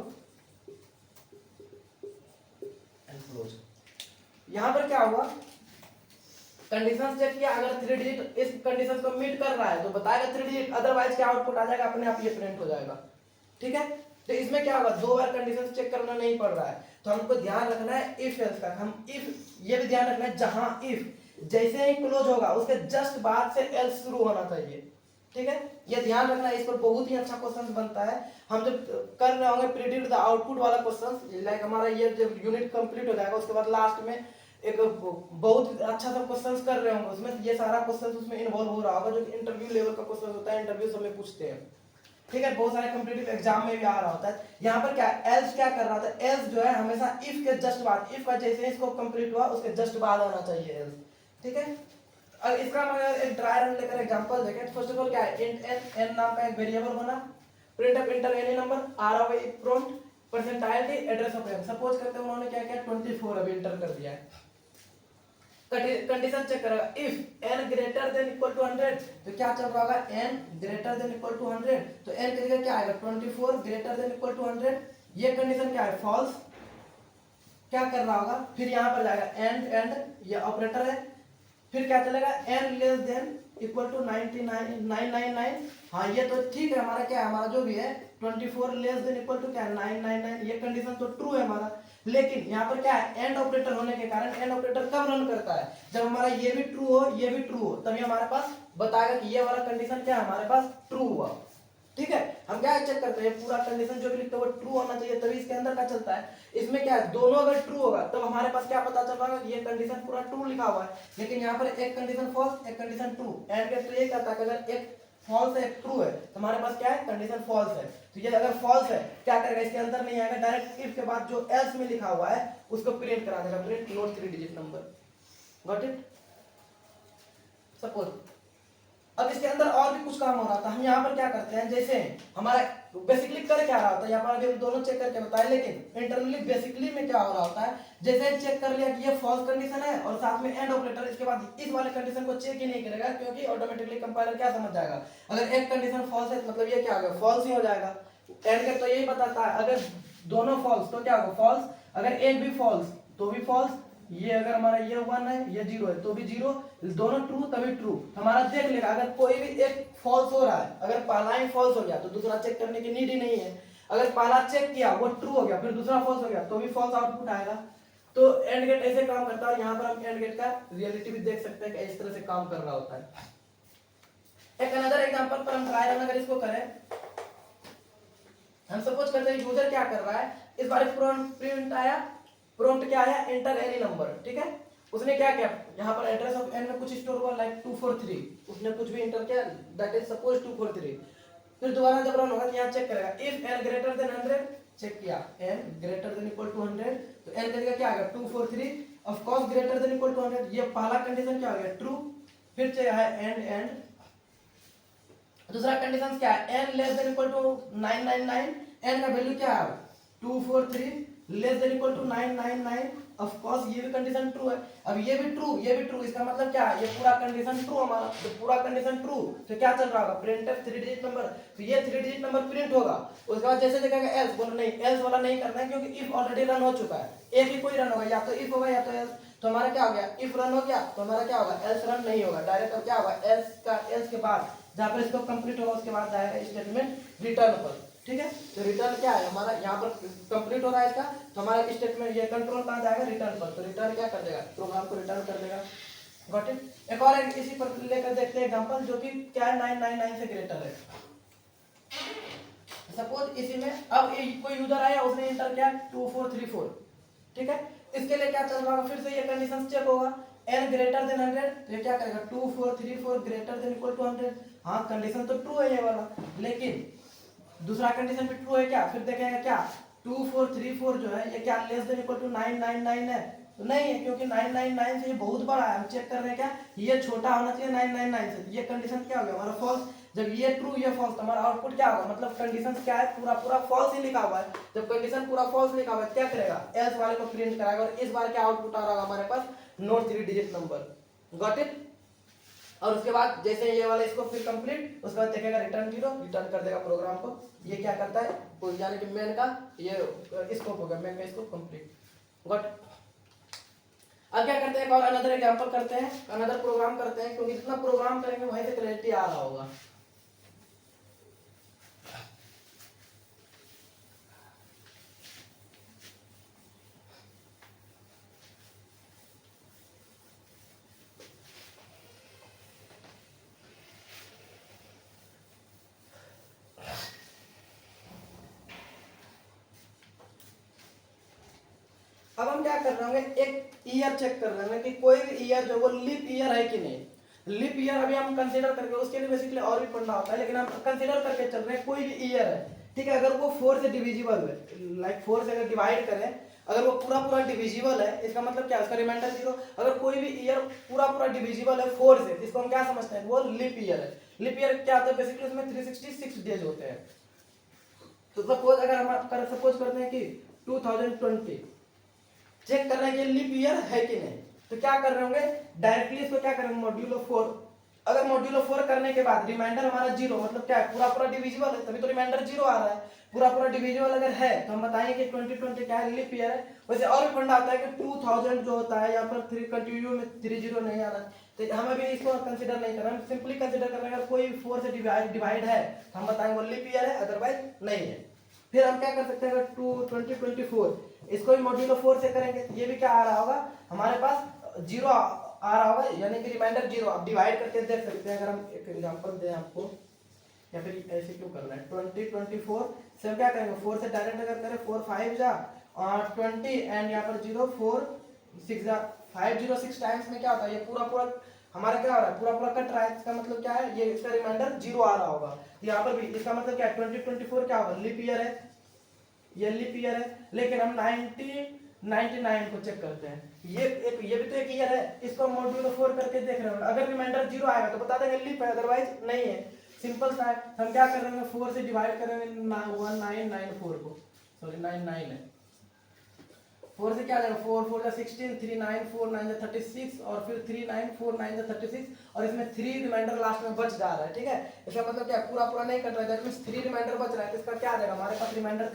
and close. यहां पर क्या हुआ, कंडीशन चेक किया, अगर 3 डिजिट इस कंडीशन को मीट कर रहा है तो बताएगा 3 डिजिट, अदरवाइज क्या आउटपुट आ जाएगा, अपने आप ये प्रिंट हो जाएगा, ठीक है। तो इसमें क्या होगा, 2 बार कंडीशन चेक करना नहीं पड़ रहा है, तो हमको ध्यान रखना है इफ एल्स का। हम इफ ये भी ध्यान रखना है, जहां इफ जैसे ही क्लोज होगा उसके जस्ट बाद से एल्स शुरू होना चाहिए, ठीक है, ये ध्यान रखना है। इस पर बहुत ही अच्छा क्वेश्चन बनता है, हम जब कर रहे होंगे प्रिडिक्ट द आउटपुट वाला क्वेश्चन, लाइक हमारा ये जब यूनिट कंप्लीट हो जाएगा उसके बाद लास्ट में एक बहुत अच्छा सा क्वेश्चंस कर रहे होंगे, उसमें ये सारा क्वेश्चन उसमें इन्वॉल्व हो रहा होगा, जो इंटरव्यू लेवल का क्वेश्चन होता है, इंटरव्यू सब में पूछते हैं, ठीक है, बहुत सारे कॉम्पिटिटिव एग्जाम में भी आ रहा होता है। यहाँ पर क्या एल्स क्या कर रहा था, एल्स जो है हमेशा इफ के जस्ट बाद, इफ का जैसे इसको कंप्लीट हुआ उसके जस्ट बाद आना चाहिए एल्स, ठीक है। अब इसका हम अगर एक ड्राई रन लेकर एग्जांपल देखें, फर्स्ट ऑफ ऑल क्या है, इंट एन नाम का एक वेरिएबल बना, print of enter any number are of a prompt percentile d address of n. Suppose करते हैं उन्होंने क्या किया 24 अभी इंटर कर दिया है, कंडीशन चेक करेगा if n greater than equal to 100, तो क्या चल रहा होगा, n greater than equal to 100, तो n की जगह क्या आएगा 24 ग्रेटर देन इक्वल टू 100, ये कंडीशन क्या है फॉल्स, क्या कर रहा होगा, फिर यहाँ पर जाएगा एंड ये ऑपरेटर है, फिर क्या चलेगा n less than equal to 999, हाँ ये तो ठीक है, हमारा क्या है, हमारा जो भी है 24 लेस देन इक्वल टू क्या है 999, ये कंडीशन तो ट्रू है हमारा। लेकिन यहाँ पर क्या है एंड ऑपरेटर होने के कारण, एंड ऑपरेटर कब रन करता है, जब हमारा ये भी ट्रू हो ये भी ट्रू हो, तभी हमारे पास बताएगा कि ये वाला कंडीशन क्या है हमारे पास ट्रू हुआ, ठीक है। हम क्या चेक करते हैं, पूरा कंडीशन जो भी लिखते हैं वो ट्रू होना चाहिए, तभी इसके अंदर क्या चलता है। इसमें क्या है, दोनों अगर ट्रू होगा तब हमारे पास क्या पता चल रहा है कि ये कंडीशन पूरा ट्रू लिखा हुआ है, लेकिन यहाँ पर एक कंडीशन फॉल्स एक कंडीशन ट्रू, एंड के तो ये कहता है कि अगर एक फॉल्स है एक ट्रू है तो हमारे पास क्या है कंडीशन फॉल्स है, तो ये अगर फॉल्स है क्या करेगा, इसके अंदर नहीं आएगा, डायरेक्ट इफ के बाद जो एल्स में लिखा हुआ है उसको प्रिंट करा देगा, print not 3 digit number, got it. Suppose अब इसके अंदर और भी कुछ काम हो रहा था, हम यहाँ पर क्या करते हैं, जैसे हमारा बेसिकली कर क्या रहा होता है, यहाँ पर अभी दोनों चेक करके बताए, लेकिन इंटरनली बेसिकली में क्या हो रहा होता है, जैसे चेक कर लिया कि ये फॉल्स कंडीशन है और साथ में एंड ऑपरेटर, इसके बाद इस वाले कंडीशन को चेक ही नहीं करेगा, क्योंकि ऑटोमेटिकली कंपाइलर क्या समझ जाएगा, अगर एक कंडीशन फॉल्स है तो मतलब ये क्या होगा फॉल्स ही हो जाएगा, एंड के तो यही बताता है, अगर दोनों फॉल्स तो क्या होगा फॉल्स, अगर एक भी फॉल्स तो भी फॉल्स, ये अगर हमारा ये 1 है ये 0 है तो भी 0, दोनों ट्रू तभी ट्रू। हमारा देख लेगा अगर कोई भी एक फॉल्स हो रहा है, अगर पहला ही फॉल्स हो गया तो दूसरा चेक करने की नीड ही नहीं है। अगर पहला चेक किया वो ट्रू हो गया फिर दूसरा फॉल्स हो गया तो भी फॉल्स आउटपुट आएगा। तो एंड गेट ऐसे काम करता है और यहाँ पर हम एंड गेट का रियलिटी भी देख सकते हैं कि इस तरह से काम कर रहा होता है। एक अनदर एग्जांपल पर हम ट्राई रन अगर इसको करें, हम सपोज करते हैं यूजर क्या कर रहा है, इस बार प्रिंट आया, प्रॉम्प्ट क्या आया, एंटर एनी नंबर, ठीक है। उसने क्या किया, यहाँ पर एड्रेस ऑफ एन में कुछ स्टोर हुआ लाइक 243, उसने कुछ भी एंटर किया दैट इज सपोज 243। फिर दोबारा जब रन होगा तो यहाँ चेक करेगा if n greater than 100, check किया n greater than equal to 100 तो एन का क्या आ गया 243, of course greater than equal to 100, ये पहला कंडीशन क्या हो गया ट्रू। फिर चाहिए है एंड दूसरा कंडीशन क्या है, n less than equal to 999, n का वैल्यू क्या है 243 less than equal to 999, of course ये भी कंडीशन ट्रू है। अब ये भी ट्रू ये भी ट्रू, इसका मतलब क्या है ये पूरा कंडीशन ट्रू हमारा, तो पूरा कंडीशन ट्रू तो क्या चल रहा होगा प्रिंटफ 3 डिजिट नंबर, तो ये 3 डिजिट नंबर प्रिंट होगा। उसके बाद जैसे देखेगा एल्स, बोलो नहीं एल्स वाला नहीं करना है क्योंकि इफ ऑलरेडी रन हो चुका है, एक ही कोई रन होगा, या तो इफ होगा या तो एल्स। तो हमारा क्या हो गया, इफ रन हो गया तो हमारा क्या होगा एल्स रन नहीं होगा, डायरेक्ट अब क्या होगा एल्स के बाद जहां पर इसको कंप्लीट होगा उसके बाद आएगा स्टेटमेंट रिटर्न पर, ठीक है। तो रिटर्न क्या है हमारा यहाँ पर कंप्लीट हो रहा है इसका, तो हमारा स्टेटमेंट ये कंट्रोल कहाँ जाएगा रिटर्न पर, तो रिटर्न क्या कर देगा प्रोग्राम को रिटर्न कर देगा। Got it. एक और इसी पर लेकर देखते हैं एग्जांपल जो कि क्या है 999 से ग्रेटर है। सपोज इसी में अब कोई यूजर आया उसने एंटर किया 2434, ठीक है। इसके लिए क्या चल रहा होगा, फिर से ये कंडीशन चेक होगा n ग्रेटर देन 100, तो ये क्या करेगा 2434 ग्रेटर देन इक्वल टू 100, हाँ कंडीशन तो ट्रू है ये वाला, लेकिन दूसरा कंडीशन भी ट्रू है क्या, फिर देखेंगे क्या 2434 जो है ये क्या लेस देन इक्वल टू 999 है, तो नहीं है क्योंकि 999 से ये बहुत बड़ा है, हम चेक कर रहे हैं क्या ये छोटा होना चाहिए 999 से, ये कंडीशन क्या हो गया हमारा फॉल्स। जब ये ट्रू ये फॉल्स तो हमारा आउटपुट क्या होगा, मतलब कंडीशन क्या है पूरा पूरा फॉल्स ही लिखा हुआ है। जब कंडीशन पूरा फॉल्स लिखा हुआ है क्या करेगा एल्स वाले को प्रिंट कराएगा, और इस बार क्या आउटपुट आ रहा होगा हमारे पास not 3 digit number. Got it. और उसके बाद जैसे ये वाला इसको फिर कंप्लीट, उसके बाद देखेगा रिटर्न 0, रिटर्न कर देगा प्रोग्राम को। ये क्या करता है यानी कि मेन का ये स्कोप हो गया, मेन का स्कोप कंप्लीट। गॉट। अब क्या करते हैं, और अनदर एग्जांपल करते हैं, अनदर प्रोग्राम करते हैं, क्योंकि जितना प्रोग्राम करेंगे वहीं से क्लैरिटी आ रहा होगा। अब हम क्या कर रहे होंगे, एक ईयर चेक कर रहे हैं कि कोई भी ईयर जो वो लीप ईयर है कि नहीं। लीप ईयर अभी हम कंसीडर करके, उसके लिए बेसिकली और भी पढ़ना होता है, लेकिन हम कंसीडर करके चल रहे हैं कोई भी ईयर है, ठीक है। अगर वो 4 से डिविजिबल है, लाइक 4 से अगर डिवाइड करें, अगर वो पूरा पूरा डिविजिबल है, इसका मतलब क्या, उसका रिमाइंडर 0। अगर कोई भी ईयर पूरा पूरा डिविजिबल है 4 से, इसको हम क्या समझते हैं, वो लीप ईयर है। लीप ईयर क्या होता है, बेसिकली उसमें 366 डेज होते हैं। तो सपोज अगर हम सपोज करते हैं कि 2020 चेक कर रहे हैं कि लीप ईयर है कि नहीं, तो क्या कर रहे होंगे डायरेक्टली इसको क्या करेंगे मॉड्यूलो 4। अगर मॉड्यूलो 4 करने के बाद रिमाइंडर हमारा 0, मतलब क्या है पूरा पूरा डिविजिबल है तभी तो रिमाइंडर 0 आ रहा है। पूरा पूरा डिविजिबल अगर है तो हम बताएंगे कि 2020 क्या है लीप ईयर है। वैसे और भी फंडा आता है कि 2000 जो होता है यहाँ पर 3 कंटिन्यू में 30 नहीं आ रहा है, तो हम अभी इसको कंसीडर नहीं कर रहे, हम सिंपली कंसीडर कर रहे हैं अगर कोई 4 से डिवाइड है तो हम बताएंगे वो लीप ईयर है, अदरवाइज नहीं है। फिर हम क्या कर सकते हैं, अगर 2024 इसको भी मॉड्यूलो 4 से करेंगे तो ये भी क्या आ रहा होगा हमारे पास 0 आ रहा होगा, यानी कि रिमाइंडर 0। अब डिवाइड करके देख सकते हैं, अगर हम एक एग्जांपल दें आपको, या फिर ऐसे क्यों करना है 2024 से हम क्या करेंगे 4 से डायरेक्ट अगर करें 4 5 जा 20 एंड यहाँ पर 0 4 6 जा 506 टाइम्स में क्या होता है ये पूरा पूरा हमारा क्या हो रहा है पूरा पूरा कट रहा है। इसका मतलब क्या है, ये इसका रिमाइंडर 0 आ रहा होगा। यहाँ पर भी इसका मतलब क्या है 2024 क्या होगा लीप ईयर है, ये लीप ईयर है। लेकिन हम 1999 को चेक करते हैं, ये भी तो एक ईयर है, इसको मॉड्यूलो 4 करके देख रहे हैं। अगर रिमाइंडर 0 आएगा तो बता देंगे लीप है, अदरवाइज नहीं है। सिंपल सा है। हम क्या कर रहे हैं 4 से डिवाइड करेंगे 1994 को, सॉरी 99 है, 4 से क्या जाएगा 4 4 16 3 9 4 9 36 और फिर 3 9 4 9 36 और इसमें 3 रिमाइंडर लास्ट में बच जा रहा है, ठीक है। इसका मतलब क्या पूरा पूरा नहीं कट रहा है, दैट मींस 3 रिमाइंडर बच रहा है, तो इसका क्या आ जाएगा हमारे पास रिमाइंडर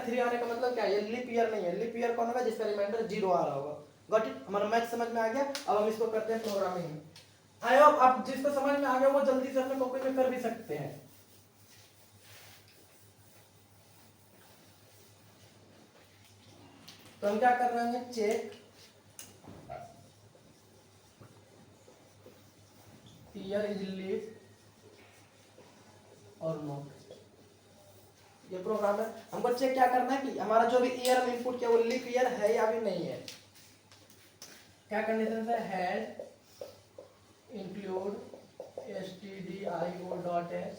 3 आने का मतलब क्या है ये लीप ईयर नहीं है। लीप ईयर कौन होगा जिसका रिमाइंडर 0 आ रहा होगा। Got it? हमारा मैथ समझ में आ गया। अब हम इसको करते हैं प्रोग्रामिंग में। आई होप आप जिसको समझ में आ गया वो जल्दी से अपने कॉपी में कर भी सकते हैं। तो हम क्या कर रहे हैं, चेक ईयर इज लीव और नोट। ये प्रोग्राम है, हमको चेक क्या करना है कि हमारा जो भी ईयर हम इनपुट किया वो लीप ईयर है या भी नहीं है। क्या कंडीशन है, हैड इंक्लूड stdio.h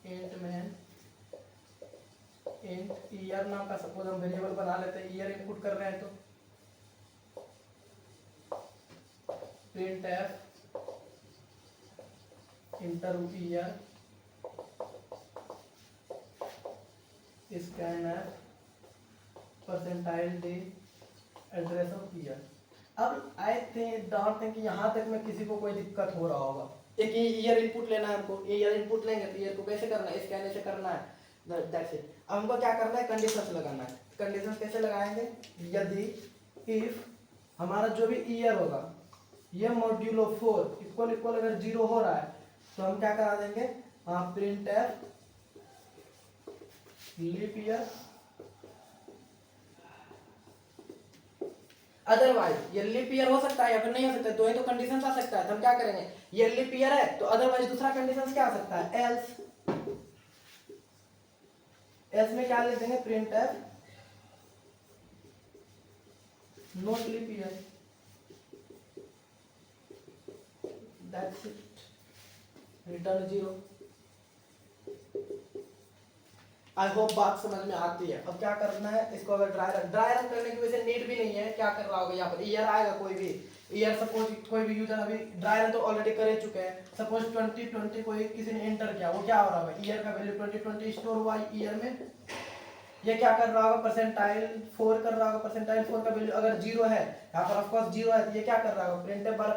इंट में इंट ईयर नाम का सपोज हम वेरिएबल बना लेते हैं, ईयर इनपुट कर रहे हैं तो print f inter year scanner percentile d address of year. अब आई थिंक डाउट है कि यहाँ तक में किसी को कोई दिक्कत हो रहा होगा। एक ईयर इनपुट लेना है हमको, ईयर इनपुट लेंगे तो ईयर को कैसे करना है, स्कैन ऐसे करना है, दैट्स इट। अब हमको क्या करना है, कंडीशंस लगाना है। कंडीशंस कैसे लगाएंगे, यदि इफ हमारा जो भी ईयर होगा ये मॉड्यूलो 4 इक्वल इक्वल अगर 0 हो रहा है तो हम क्या करा देंगे, print F leap year. Otherwise ये लीप ईयर हो सकता है या फिर नहीं हो सकता है, दो ही तो कंडीशन आ सकता है। तो हम क्या करेंगे, ये लीप ईयर है तो अदरवाइज दूसरा कंडीशन क्या आ सकता है, एल्स। एल्स में क्या लिख देंगे, print f not leap year, that's it, return 0। I hope बात समझ में आती है। अब क्या करना है, इसको अगर ड्राई रन करने की वजह से नीड भी नहीं है, क्या कर रहा होगा यहाँ पर ईयर आएगा, कोई भी ईयर सपोज कोई भी यूजर अभी ड्राई रन तो ऑलरेडी कर चुके हैं, सपोज 2020 कोई किसी ने एंटर किया, वो क्या हो रहा होगा, ईयर का वैल्यू 2020 स्टोर हुआ ईयर में। ये क्या कर रहा होगा, परसेंटाइल 4 कर रहा होगा, परसेंटाइल 4 का वैल्यू अगर 0 है, यहाँ पर ऑफ कोर्स 0 है, तो ये क्या कर रहा होगा, प्रिंटफ वाला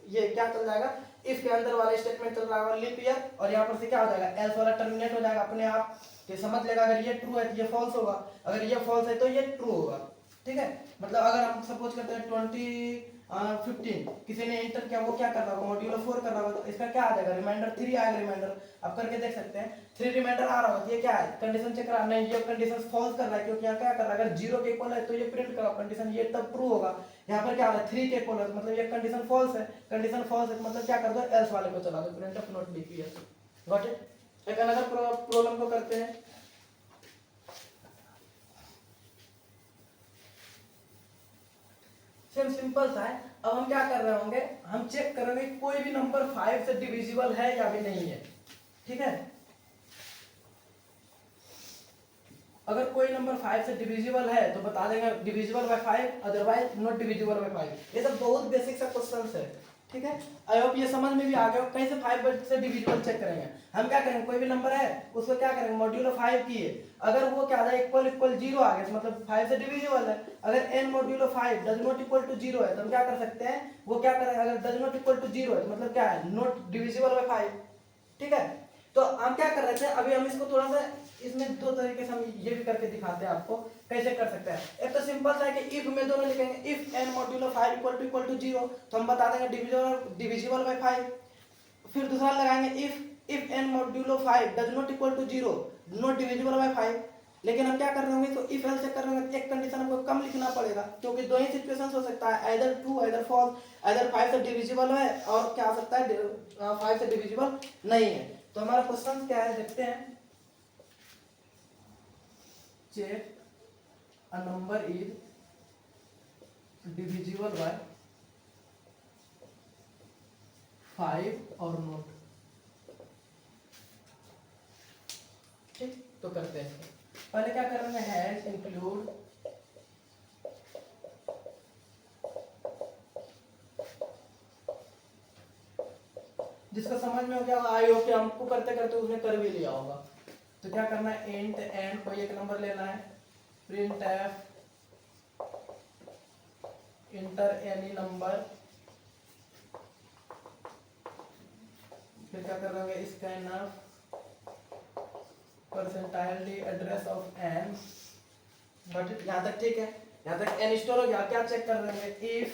ये क्या चल जाएगा, इफ के अंदर वाला स्टेटमेंट चल रहा होगा लीप ईयर, और यहाँ पर से क्या हो जाएगा, एल्स वाला टर्मिनेट हो जाएगा अपने आप। तो समझ लेगा अगर ये ट्रू है तो ये फॉल्स होगा, अगर ये फॉल्स है तो ये ट्रू होगा। ठीक है, मतलब अगर हम सपोज करते हैं 2015 किसी ने एंटर किया, वो क्या कर रहा होगा, मॉड्यूलो 4 कर रहा होगा, तो इसका क्या आ जाएगा, रिमाइंडर 3 आएगा। रिमाइंडर आप करके देख सकते हैं, 3 रिमाइंडर आ रहा होगा, तो ये क्या है, कंडीशन चेक करा नहीं, ये कंडीशन फॉल्स कर रहा है क्योंकि यहाँ क्या कर रहा है, अगर 0 के इक्वल है तो ये प्रिंट करा कंडीशन, ये तब ट्रू होगा। यहाँ पर क्या आ रहा है, 3 के इक्वल है तो मतलब ये कंडीशन फॉल्स है, कंडीशन फॉल्स है तो मतलब क्या कर दो, एल्स वाले को चला दो, print of not leap year. Got it? एक अनदर प्रॉब्लम को करते हैं, सिंपल सा है। अब हम क्या कर रहे होंगे, हम चेक करेंगे कोई भी नंबर 5 से डिविजिबल है या भी नहीं है। ठीक है, अगर कोई नंबर 5 से डिविजिबल है तो बता देंगे divisible by 5, otherwise not divisible by 5। ये सब बहुत बेसिक सा क्वेश्चंस है। ठीक है, आई होप ये समझ में भी आ गया। कैसे 5 से डिविजिबल चेक करेंगे, हम क्या करेंगे, कोई भी नंबर है उसको क्या करेंगे, मॉड्यूलो 5 किए, अगर वो क्या आ जाए इक्वल इक्वल 0 आ गया, मतलब 5 से डिविजिबल है। अगर n modulo 5 does not equal to 0 है तो हम क्या कर सकते हैं, वो क्या करेंगे, अगर डज नॉट इक्वल टू 0 है तो मतलब क्या है, नॉट डिविजिबल बाय 5। ठीक है, तो हम क्या कर रहे थे, अभी हम इसको थोड़ा सा इसमें दो तरीके से हम ये भी करके दिखाते हैं आपको कैसे कर सकते हैं। एक तो सिंपल सा है कि इफ में दोनों लिखेंगे, if n modulo 5 equal to 0 तो हम बता देंगे डिविजिबल बाय 5। फिर दूसरा लगाएंगे if n modulo 5 does not equal to 0 not divisible by 5। लेकिन हम क्या कर रहे होंगे, तो इफ एल्स चेक कर रहे होंगे, एक कंडीशन हमको कम लिखना पड़ेगा क्योंकि दो ही सिचुएशंस हो सकता है, either true either false, either 5 से डिविजिबल है और क्या हो सकता है 5 से डिविजिबल नहीं है। तो हमारा क्वेश्चन क्या है, देखते हैं, check a number is divisible by 5 और नॉट। ठीक, तो करते हैं, पहले क्या कर रहे हैं, हैश इंक्लूड जिसका समझ में हो गया आई हो कि हमको करते करते उसने कर भी लिया होगा। तो क्या करना है, इंट एन कोई एक नंबर लेना है, print f enter any number, फिर क्या कर रहे हैं, scanner percentile d address of n यहाँ तक ठीक है, यहाँ तक n स्टोर हो गया। क्या चेक कर रहे हैं, if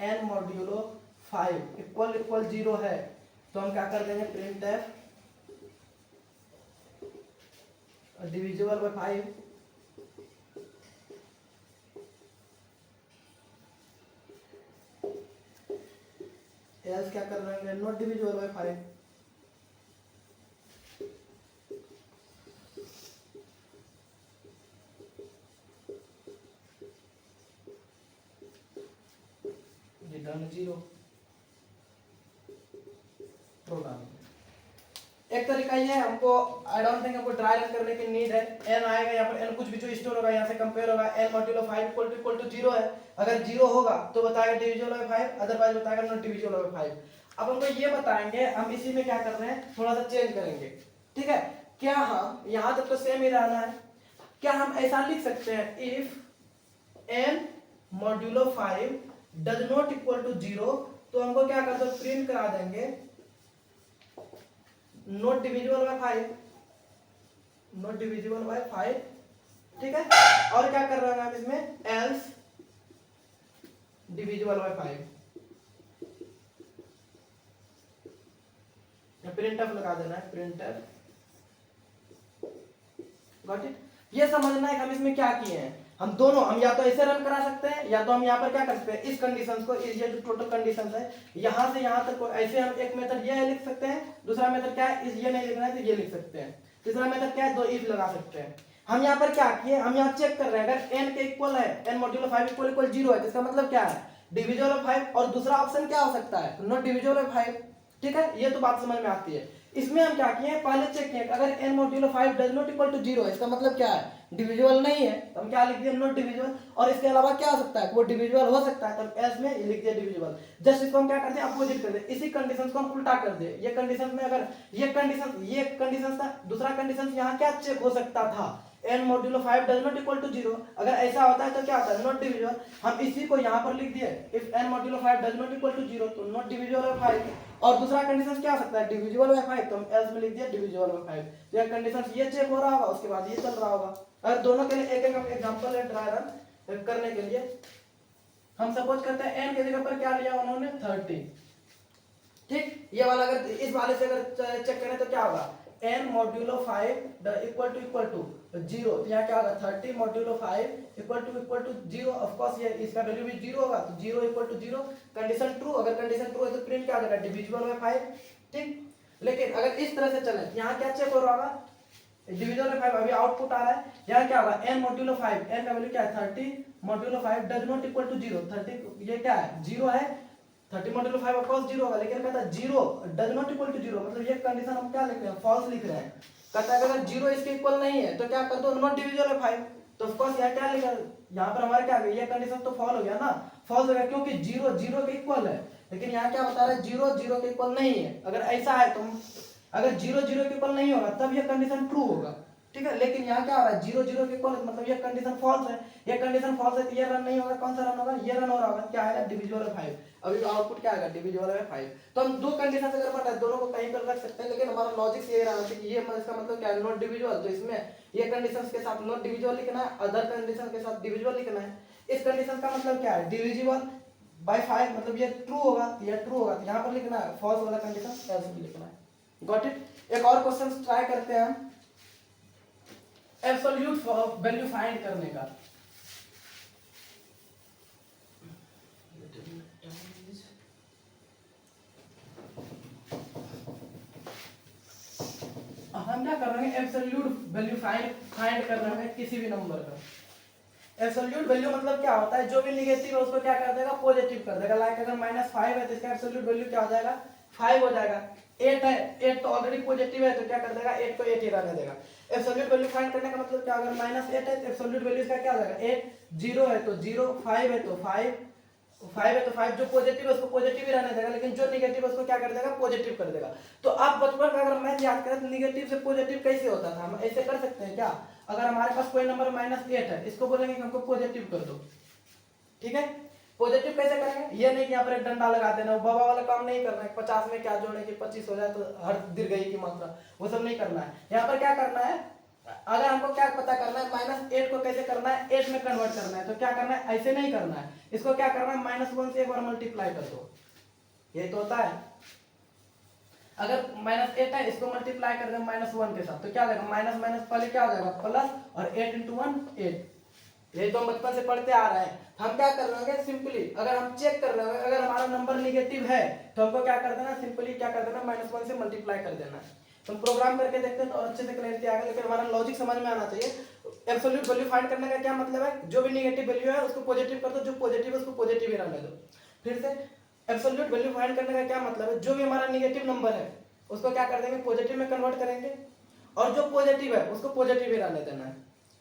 n modulo 5 equal equal 0 है तो हम क्या कर देंगे, print f divisible by 5। Else क्या कर रहे हैं, not divisible by 5। Done 0 program. एक तरीका ये है, हमको आई डोंट थिंक हमको ड्राई रन करने की नीड है। n आएगा यहाँ पर, n कुछ भी जो स्टोर होगा यहाँ से कंपेयर होगा, n मॉड्यूलो 5 इक्वल टू 0 है। अगर 0 होगा तो बताएगा डिविजिबल बाय 5, अदरवाइज बताएगा नॉट डिविजिबल बाय 5। अब हमको ये बताएंगे, हम इसी में क्या कर रहे हैं, थोड़ा सा चेंज करेंगे। ठीक है, क्या हम यहाँ तक तो सेम ही रहना है, क्या हम ऐसा लिख सकते हैं, if n modulo 5 does not equal to 0, तो हमको क्या करते हैं, प्रिंट करा देंगे not divisible by 5, not divisible by 5। ठीक है, और क्या कर रहे हैं हम इसमें, एल्स डिविजिबल बाय 5। प्रिंटफ लगा देना है, प्रिंटफ। Got it. ये समझना है कि हम इसमें क्या किए हैं, हम दोनों, हम या तो ऐसे रन करा सकते हैं या तो हम यहाँ पर क्या कर सकते हैं, इस कंडीशंस को, ये जो टोटल कंडीशंस है यहाँ से यहाँ तक ऐसे हम एक मेथड ये लिख सकते हैं, दूसरा मेथड क्या है, इस ये नहीं लिखना है तो ये लिख सकते हैं, तीसरा मेथड क्या है, दो इफ लगा सकते हैं। हम यहाँ पर क्या किए, हम यहाँ चेक कर रहे हैं, अगर n के इक्वल है, n मॉड्यूलो 5 इक्वल इक्वल 0 है, इसका मतलब क्या है, डिविजिबल बाय 5, और दूसरा ऑप्शन क्या हो सकता है, नॉट डिविजिबल बाय 5। ठीक है, ये तो बात समझ में आती है। इसमें हम क्या किए, पहले चेक किए अगर n modulo 5 does not equal to 0 है, इसका मतलब क्या है, डिविजिबल नहीं है, तो हम क्या लिख दिए, नॉट डिविजिबल। और इसके अलावा क्या हो सकता है, वो डिविजिबल हो सकता है, तब एस में लिख दिया डिविजिबल। जस्ट इसको हम क्या करते हैं, अपोजिट कर दे, इसी कंडीशंस को हम उल्टा कर दे। ये कंडीशंस में अगर ये कंडीशन था, दूसरा कंडीशन यहाँ क्या चेक हो सकता था, n modulo 5 does not equal to 0, अगर ऐसा होता है तो क्या होता है, नॉट डिविजिबल। हम इसी को यहाँ पर लिख दिए, if n modulo 5 does not equal to 0, तो नॉट डिविजिबल बाय 5। और दूसरा कंडीशन क्या हो सकता है, डिविजिबल बाय 5, तो हम एल्स में लिख दिया डिविजिबल बाय 5। तो ये कंडीशन ये चेक हो रहा होगा, उसके बाद ये चल रहा होगा। अगर दोनों के लिए एक एक एग्जांपल है ड्राई रन करने के लिए, हम सपोज करते हैं n के जगह पर क्या लिया उन्होंने, 30। ठीक, ये वाला अगर इस वाले से अगर चेक करें तो क्या होगा, n मॉड्यूलो 5 इक्वल टू 0, यहाँ क्या होगा, 30 modulo 5 equal to 0। Of course ये इसका वैल्यू भी 0 होगा, तो 0 इक्वल टू 0, कंडीशन ट्रू। अगर कंडीशन ट्रू है तो प्रिंट क्या हो जाएगा, डिविजिबल बाय 5। ठीक, लेकिन अगर इस तरह से चले, यहाँ क्या चेक हो रहा होगा, डिविजिबल बाय 5, अभी आउटपुट आ रहा है, यहाँ क्या होगा, n मॉड्यूलो 5, n का वैल्यू क्या है, 30 modulo 5 does not equal to 0, 30 ये क्या है, 0 है, 30 मॉड्यूलो 5 ऑफ कोर्स 0 होगा, लेकिन कहता है 0 डज नॉट इक्वल टू 0, मतलब ये कंडीशन हम क्या लिख रहे हैं, फॉल्स लिख रहे हैं। कहता है अगर 0 इसके इक्वल नहीं है तो क्या कर दो, नॉट डिविजिबल बाय 5। तो ऑफ कोर्स यहाँ क्या लिखा, यहाँ पर हमारे क्या, ये कंडीशन तो फॉल हो गया ना, फॉल्स हो गया, क्योंकि 0 के इक्वल है, लेकिन यहाँ क्या बता रहा है, 0 के इक्वल नहीं है। अगर ऐसा है तो अगर 0 के इक्वल नहीं होगा तब ये कंडीशन ट्रू होगा। ठीक है, लेकिन यहाँ क्या हो रहा है, 0 के इक्वल, मतलब ये कंडीशन फॉल्स है, ये कंडीशन फॉल्स है तो ये रन नहीं होगा। कौन सा रन होगा, ये रन हो रहा होगा, क्या आएगा, डिविजिबल बाय 5। अभी आउटपुट क्या आएगा, डिविजिबल बाय 5। तो हम दो कंडीशन अगर पता है, दोनों को कहीं पर रख सकते हैं, लेकिन हमारा लॉजिक ये रहा है कि ये इसका मतलब क्या है, नॉट डिविजिबल, तो इसमें ये कंडीशंस के साथ नॉट डिविजिबल लिखना है, अदर कंडीशन के साथ डिविजिबल लिखना है। इस कंडीशन का मतलब क्या है, डिविजिबल बाय 5, मतलब ये ट्रू होगा, ये ट्रू होगा, तो यहाँ पर लिखना है, फॉल्स वाला कंडीशन एल्स में लिखना है। Got it. एक और क्वेश्चन ट्राई करते हैं हम एब्सोल्यूट वैल्यू फाइंड करने का। हम क्या कर रहे हैं, एब्सोल्यूट वैल्यू फाइंड कर रहे हैं किसी भी नंबर का। एब्सोल्यूट वैल्यू मतलब क्या होता है, जो भी नेगेटिव है उसको क्या कर देगा, पॉजिटिव कर देगा। लाइक अगर -5 है तो इसका एब्सोल्यूट वैल्यू क्या हो जाएगा, 5 हो जाएगा। 8 है, 8 तो ऑलरेडी पॉजिटिव है तो क्या कर देगा, 8 को 8 ही रहने देगा। एब्सोल्यूट वैल्यू फाइंड करने का मतलब क्या, अगर -8 है तो एब्सोल्यूट वैल्यू इसका क्या हो जाएगा, 8, 0 है तो 0, 5 है तो 5 जो पॉजिटिव है उसको पॉजिटिव ही रहने देगा, लेकिन जो नेगेटिव है उसको क्या कर देगा, पॉजिटिव कर देगा। तो आप बचपन का अगर मैथ याद करें तो नेगेटिव से पॉजिटिव कैसे होता था, हम ऐसे कर सकते हैं क्या, अगर हमारे पास कोई नंबर -8 है, इसको बोलेंगे कि हमको पॉजिटिव कर दो, ठीक है, पॉजिटिव कैसे करेंगे, ये नहीं कि यहाँ पर एक डंडा लगा देना, बाबा वाला काम नहीं करना है, 50 में क्या जोड़े कि 25 हो जाए तो हर दीर्घई की मात्रा, वो सब नहीं करना है। यहाँ पर क्या करना है, अगर हमको क्या पता करना है -8 को कैसे करना है 8 में कन्वर्ट करना है, तो क्या करना है, ऐसे नहीं करना है, इसको क्या करना है -1 से एक बार मल्टीप्लाई कर दो, ये तो होता है। अगर -8 है, इसको मल्टीप्लाई कर दे -1 के साथ, तो क्या हो जाएगा, माइनस माइनस पहले क्या हो जाएगा प्लस, और 8 × 1 8, ये तो हम बचपन से पढ़ते आ रहे हैं। हम क्या कर रहे हैं, सिंपली अगर हम चेक कर रहे हैं, अगर हमारा नंबर निगेटिव है तो हमको क्या कर देना, सिंपली क्या कर देना, -1 से मल्टीप्लाई कर देना है। तो हम प्रोग्राम करके देखते हैं तो और अच्छे से क्लियरिटी आ गई, लेकिन हमारा लॉजिक समझ में आना चाहिए। एब्सोल्यूट वैल्यू फाइंड करने का क्या मतलब है, जो भी निगेटिव वैल्यू है उसको पॉजिटिव कर दो, जो पॉजिटिव है उसको पॉजिटिव ही रहने दो। फिर से एब्सोल्यूट वैल्यू फाइंड करने का क्या मतलब है, जो भी हमारा निगेटिव नंबर है उसको क्या कर देंगे, पॉजिटिव में कन्वर्ट करेंगे, और जो पॉजिटिव है उसको पॉजिटिव ही रहने देना है।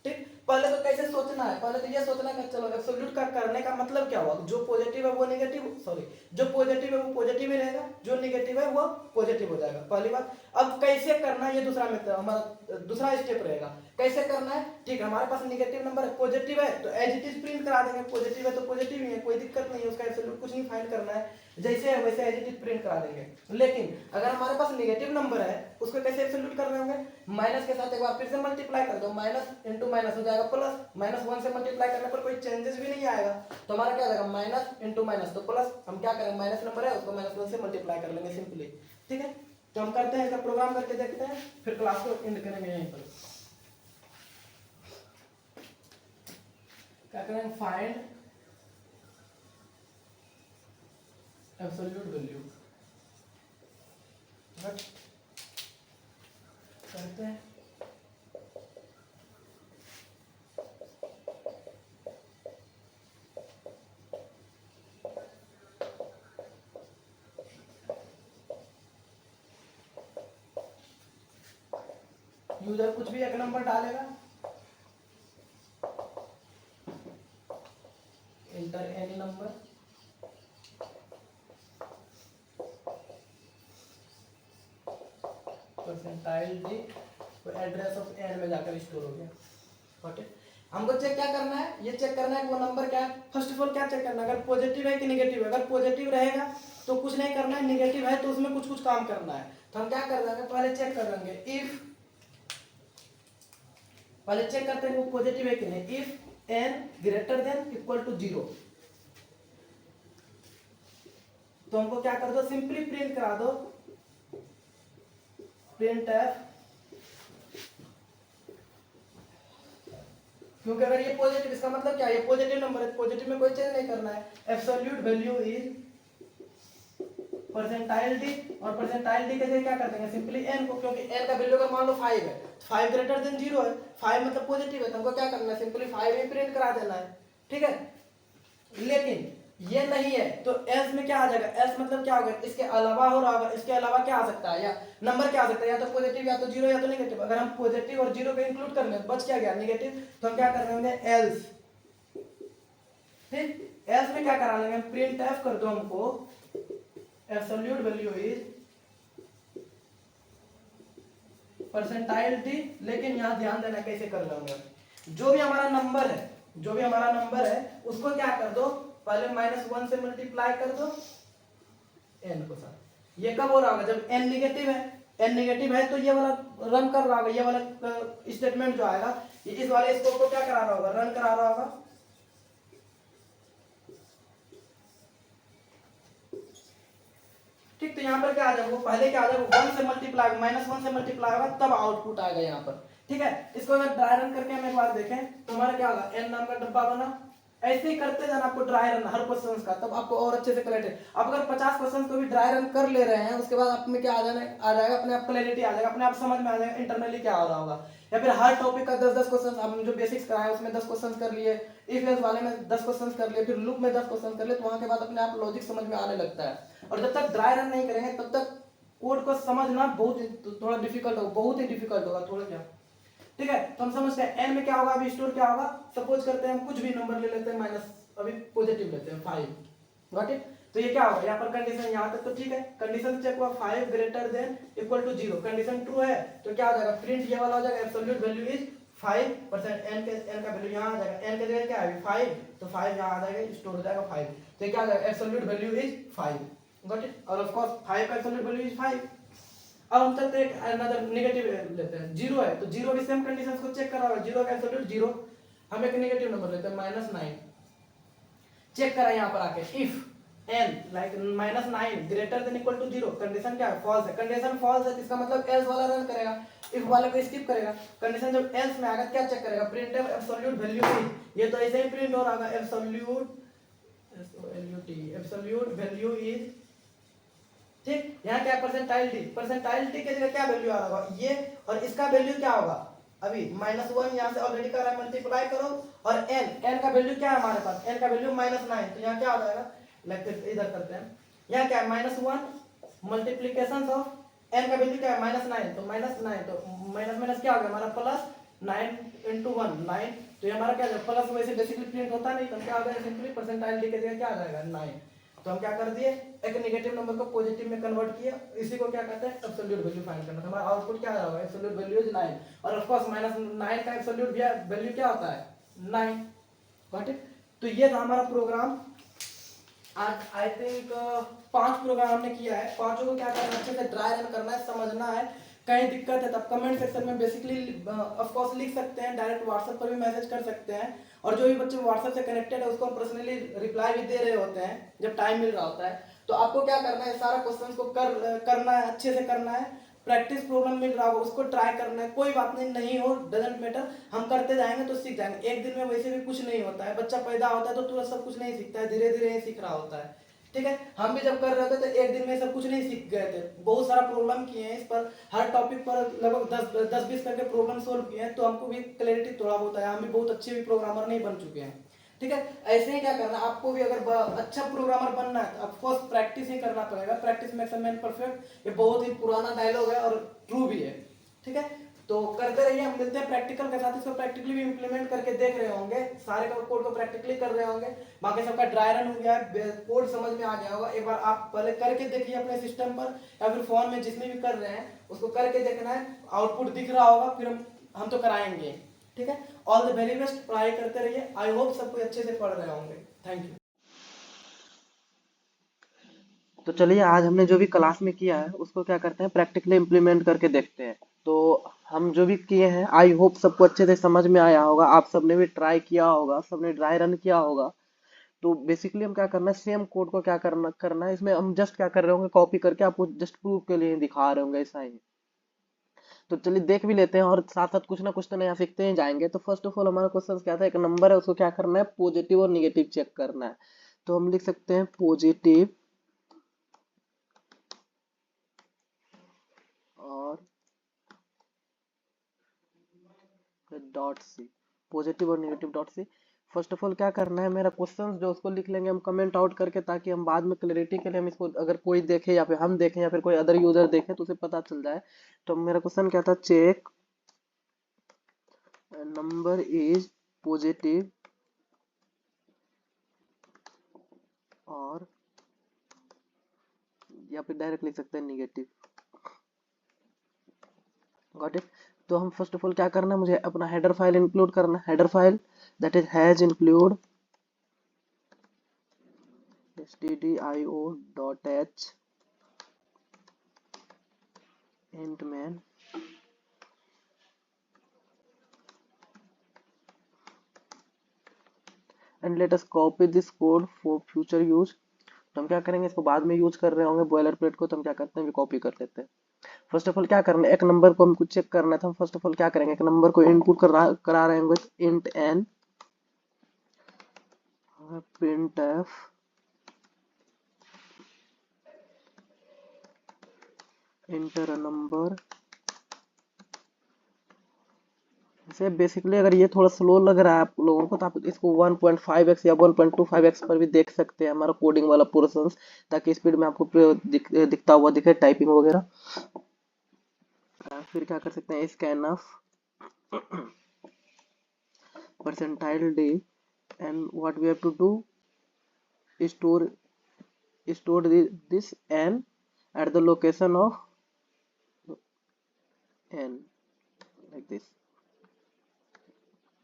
ठीक, पहले तो कैसे सोचना है, पहले तो ये सोचना है कि चलो एब्सोल्यूट का करने का मतलब क्या हुआ, जो पॉजिटिव है वो निगेटिव, सॉरी जो पॉजिटिव है वो पॉजिटिव ही रहेगा, जो निगेटिव है वो पॉजिटिव हो जाएगा, पहली बात। अब कैसे करना है ये दूसरा मेथड, हमारा दूसरा स्टेप रहेगा, कैसे करना है। ठीक है, हमारे पास निगेटिव नंबर है, पॉजिटिव है तो एज इट इज प्रिंट करा देंगे, पॉजिटिव है तो पॉजिटिव ही है, कोई दिक्कत नहीं है, उसका एब्सोल्यूट कुछ नहीं फाइंड करना है, जैसे है वैसे एज इट इज प्रिंट करा देंगे। लेकिन अगर हमारे पास निगेटिव नंबर है उसको कैसे एब्सोल्यूट करने होंगे, माइनस के साथ एक बार फिर से मल्टीप्लाई कर दो, माइनस इंटू माइनस हो जाएगा प्लस, -1 से मल्टीप्लाई करने पर कोई चेंजेस भी नहीं आएगा, तो हमारा क्या हो जाएगा, माइनस इंटू माइनस तो प्लस, हम क्या करेंगे, माइनस नंबर है उसको -1 से मल्टीप्लाई कर लेंगे सिंपली। ठीक है, तो हम करते हैं, इसका प्रोग्राम करके देखते हैं, फिर क्लास को एंड करेंगे यहीं पर। क्या करेंगे, फाइंड एब्सोल्यूट वैल्यू करते हैं। यूजर कुछ भी एक नंबर डालेगा, inter any number, percentile D, तो एड्रेस ऑफ एंड में जाकर स्टोर हो गया। ओके, हमको चेक क्या करना है, ये चेक करना है कि वो नंबर क्या है। फर्स्ट ऑफ ऑल क्या चेक करना है, अगर पॉजिटिव है कि निगेटिव है, अगर पॉजिटिव रहेगा तो कुछ नहीं करना है, निगेटिव है तो उसमें कुछ कुछ काम करना है। तो हम क्या कर देंगे, पहले चेक कर लेंगे, इफ, पहले चेक करते हैं वो पॉजिटिव है कि नहीं, if n greater than equal to 0, तो हमको क्या कर दो, सिंपली प्रिंट करा दो, प्रिंट एफ, क्योंकि अगर ये पॉजिटिव, इसका मतलब क्या है, ये पॉजिटिव नंबर है, पॉजिटिव में कोई चेंज नहीं करना है। Absolute value is percentile D, और परसेंटाइल डी के जगह क्या कर देंगे, सिंपली n को, क्योंकि n का वैल्यू अगर मान लो 5 है, 5 ग्रेटर देन 0 है, 5 मतलब पॉजिटिव है, तो हमको क्या करना है, सिंपली 5 ही प्रिंट करा देना है। ठीक है, लेकिन ये नहीं है तो एल्स में क्या आ जाएगा, एल्स मतलब क्या होगा, इसके अलावा हो रहा होगा, इसके अलावा क्या आ सकता है, या नंबर क्या आ सकता है, या तो पॉजिटिव या तो 0 या तो नेगेटिव। अगर हम पॉजिटिव और 0 को इंक्लूड कर लें, बच क्या गया, नेगेटिव, तो हम क्या कर रहे होंगे, एल्स। ठीक, एल्स में क्या करा लेंगे, प्रिंट एफ कर दो हमको, absolute value is percentile D, लेकिन यहां ध्यान देना कैसे कर लेंगे, जो भी हमारा नंबर है, जो भी हमारा नंबर है उसको क्या कर दो, पहले -1 से मल्टीप्लाई कर दो n को साथ। ये कब हो रहा होगा, जब n निगेटिव है, n निगेटिव है तो ये वाला रन कर रहा होगा, ये वाला स्टेटमेंट जो आएगा ये इस वाले स्कोप को क्या करा रहा होगा, रन करा रहा होगा। ठीक, तो यहाँ पर क्या आ जाएगा, पहले क्या आ जाएगा, 1 से मल्टीप्लाई, -1 से मल्टीप्लाई होगा तब आउटपुट आएगा यहाँ पर। ठीक है, इसको अगर ड्राई रन करके हम एक बार देखें तो हमारा क्या होगा, n नाम का डब्बा बना, ऐसे ही करते जाना आपको ड्राई रन हर क्वेश्चन का, तब आपको और अच्छे से क्लैरिटी। आप अगर 50 क्वेश्चन को भी ड्राई रन कर ले रहे हैं, उसके बाद आप में क्या आ जाएगा, अपने आप क्लैरिटी आ जाएगा, अपने आप समझ में आ जाएगा इंटरनली क्या हो रहा होगा। या फिर हर टॉपिक का 10-10 क्वेश्चन, हम जो बेसिक्स कराए उसमें 10 क्वेश्चन कर लिए, इफ एल्स वाले में 10 क्वेश्चन कर लिए, फिर लूप में 10 क्वेश्चन कर लिए, तो वहां के बाद अपने आप लॉजिक समझ में आने लगता है। और जब तक ड्राई रन नहीं करेंगे तब तक कोड को समझना बहुत थोड़ा डिफिकल्ट होगा, बहुत ही डिफिकल्ट होगा, थोड़ा क्या। ठीक है, तो हम समझते हैं n में क्या होगा, अभी स्टोर क्या होगा, सपोज करते हैं हम कुछ भी नंबर ले लेते हैं, माइनस अभी पॉजिटिव लेते हैं 5, गॉट इट। तो ये क्या होगा, यहाँ पर कंडीशन यहाँ तक तो ठीक है, कंडीशन चेक हुआ 5 greater than equal to 0, condition true है तो क्या हो जाएगा, प्रिंट ये वाला हो जाएगा, एब्सोल्यूट वैल्यू इज 5%, n का वैल्यू यहाँ आ जाएगा, n की जगह क्या है 5, तो 5 यहाँ आ जाएगा, स्टोर हो जाएगा 5, तो क्या आ जाएगा absolute value is 5, got it. और ऑफ कोर्स 5 का एब्सोल्यूट वैल्यू इज 5। अब हम चलते हैं अनदर नेगेटिव लेते हैं, 0 है तो 0 भी सेम कंडीशंस को चेक कर रहा है, 0 का एब्सोल्यूट 0। हम एक नेगेटिव नंबर लेते हैं -9, चेक करा यहाँ पर आके if n like -9 greater than equal to 0, condition क्या है फॉल्स है, कंडीशन फॉल्स है इसका मतलब एल्स वाला रन करेगा, इफ वाले को स्किप करेगा। कंडीशन जब एल्स में आएगा क्या चेक करेगा, प्रिंट एब्सोल्यूट वैल्यू इज, ये तो ऐसे ही प्रिंट हो रहा होगा एब्सोल्यूट वैल्यू इज, ठीक। यहाँ क्या परसेंटाइल टी की जगह क्या वैल्यू आ रहा होगा ये, और इसका वैल्यू क्या होगा अभी -1 यहाँ से ऑलरेडी कर रहा है, मल्टीप्लाई करो, और n का वैल्यू क्या है हमारे पास, n का वैल्यू -9, तो यहाँ क्या हो जाएगा, लेकिन इधर करते हैं, यहाँ क्या है -1 मल्टीप्लीकेशन ऑफ n का वैल्यू क्या है -9, तो -9 तो माइनस माइनस क्या हो गया हमारा +9 × 1 9, तो ये हमारा क्या है प्लस, वैसे बेसिकली प्रिंट होता नहीं, तो क्या हो गया सिंपली परसेंटाइल टी की जगह क्या आ जाएगा 9, तो हम क्या कर दिए एक नेगेटिव नंबर को पॉजिटिव में कन्वर्ट किया, इसी को क्या कहते हैं एब्सोल्यूट वैल्यू फाइंड करना। हमारा आउटपुट क्या आ रहा होगा एब्सोल्यूट वैल्यू इज 9, और ऑफ कोर्स -9 का एब्सोल्यूट वैल्यू क्या होता है 9, गॉट इट। तो ये था हमारा प्रोग्राम आज, आई थिंक 5 प्रोग्राम हमने किया है, पांचों को क्या करना है अच्छे से ड्राई रन करना है, समझना है, कहीं दिक्कत है तब कमेंट सेक्शन में बेसिकली ऑफ कोर्स लिख सकते हैं, डायरेक्ट व्हाट्सएप पर भी मैसेज कर सकते हैं, और जो भी बच्चे व्हाट्सएप से कनेक्टेड है उसको हम पर्सनली रिप्लाई भी दे रहे होते हैं जब टाइम मिल रहा होता है। तो आपको क्या करना है सारा क्वेश्चन को करना है, अच्छे से करना है, प्रैक्टिस प्रॉब्लम मिल रहा हो उसको ट्राई करना है, कोई बात नहीं, नहीं हो डजेंट मैटर, हम करते जाएंगे तो सीख जाएंगे, एक दिन में वैसे भी कुछ नहीं होता है, बच्चा पैदा होता है तो तुरंत सब कुछ नहीं सीखता है, धीरे धीरे ही सीख रहा होता है, ठीक है। हम भी जब कर रहे थे तो एक दिन में सब कुछ नहीं सीख गए थे, बहुत सारा प्रॉब्लम किए हैं इस पर, हर टॉपिक पर लगभग 10-20 करके प्रॉब्लम सोल्व किए हैं, तो हमको भी क्लैरिटी थोड़ा बहुत है, हम भी बहुत अच्छे भी प्रोग्रामर नहीं बन चुके हैं, ठीक है। ऐसे ही क्या करना आपको भी, अगर अच्छा प्रोग्रामर बनना है तो ऑफकोर्स प्रैक्टिस ही करना पड़ेगा, practice makes a man perfect, ये बहुत ही पुराना डायलॉग है और ट्रू भी है, ठीक है। तो करते रहिए, हम मिलते हैं प्रैक्टिकल के साथ, इसको प्रैक्टिकली भी इंप्लीमेंट करके देख रहे होंगे, सारे का कोड को प्रैक्टिकली कर रहे होंगे, बाकी सबका ड्राई रन हो गया है, कोड समझ में आ गया होगा, एक बार आप पहले करके देखिए अपने सिस्टम पर या फिर फोन में जिसमें भी कर रहे हैं उसको करके देखना है, आउटपुट दिख रहा होगा फिर हम तो कराएंगे, ठीक है। ऑल द वेरी बेस्ट, पढ़ाई करते रहिए, आई होप सब कोई अच्छे से पढ़ रहे होंगे, थैंक यू। तो चलिए आज हमने जो भी क्लास में किया है उसको क्या करते हैं प्रैक्टिकली इम्प्लीमेंट करके देखते हैं। तो हम जो भी किए हैं आई होप सबको अच्छे से समझ में आया होगा, आप सबने भी ट्राई किया होगा, सबने ड्राई रन किया होगा। तो बेसिकली हम क्या करना है सेम कोड को क्या करना है, इसमें हम जस्ट क्या कर रहे होंगे कॉपी करके आपको जस्ट प्रूफ के लिए दिखा रहे होंगे ऐसा ही। तो चलिए देख भी लेते हैं और साथ साथ कुछ ना कुछ तो नया सीखते ही जाएंगे। तो फर्स्ट ऑफ ऑल हमारा क्वेश्चन क्या था, एक नंबर है उसको क्या करना है पॉजिटिव और निगेटिव चेक करना है। तो हम लिख सकते हैं पॉजिटिव और डॉट सी, पॉजिटिव और negative dot C. First of all क्या करना है मेरा क्वेश्चन जो उसको लिख लेंगे हम कमेंट आउट करके, ताकि हम बाद में क्लैरिटी के लिए हम इसको अगर कोई देखे या फिर हम देखें या फिर कोई अदर यूजर देखे तो उसे पता चल जाए। तो मेरा क्वेश्चन क्या था, चेक नंबर इज पॉजिटिव और या फिर डायरेक्ट लिख सकते हैं निगेटिव, गॉट इट। तो हम फर्स्ट ऑफ ऑल क्या करना है, मुझे अपना हेडर फाइल इंक्लूड करना है, header file that is has include stdio.h int main and let us copy this code for future use। तो हम क्या करेंगे इसको बाद में यूज कर रहे होंगे बॉयलर प्लेट को, तो हम क्या करते हैं कॉपी कर लेते हैं। फर्स्ट ऑफ ऑल क्या करना है, एक नंबर को हमको चेक करना है, तो हम फर्स्ट ऑफ ऑल क्या करेंगे एक नंबर को इनपुट करा रहे होंगे int n print f enter a number. से बेसिकली अगर ये थोड़ा स्लो लग रहा है आप लोगों को तो आप इसको 1.5x या 1.25x पर भी देख सकते हैं हमारा कोडिंग वाला पोर्शन, ताकि स्पीड में आपको दिखता हुआ दिखे टाइपिंग वगैरह। फिर क्या कर सकते हैं scan of percentile d and what we have to do store this n at the location of n like this।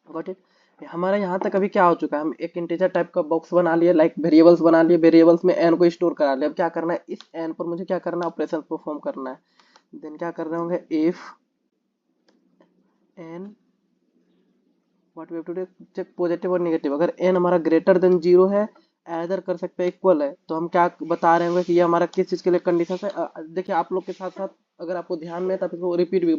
Got it. हमारा यहाँ तक अभी क्या हो चुका है, हम एक इंटीजर टाइप का बॉक्स बना लिए, लाइक वेरिएबल्स बना लिए, वेरिएबल्स में एन को स्टोर करा लिया। अब क्या करना है, इस एन पर मुझे क्या करना है, ऑपरेशन परफॉर्म करना है। देन क्या कर रहे होंगे, if n what we have to do, check positive और नेगेटिव। अगर एन हमारा ग्रेटर देन जीरो है, ऐदर कर सकते हैं इक्वल है, तो हम क्या बता रहे होंगे कि ये हमारा किस चीज़ के लिए कंडीशन है। देखिए आप लोग के साथ साथ अगर आपको ध्यान में है तो आप इसको रिपीट भी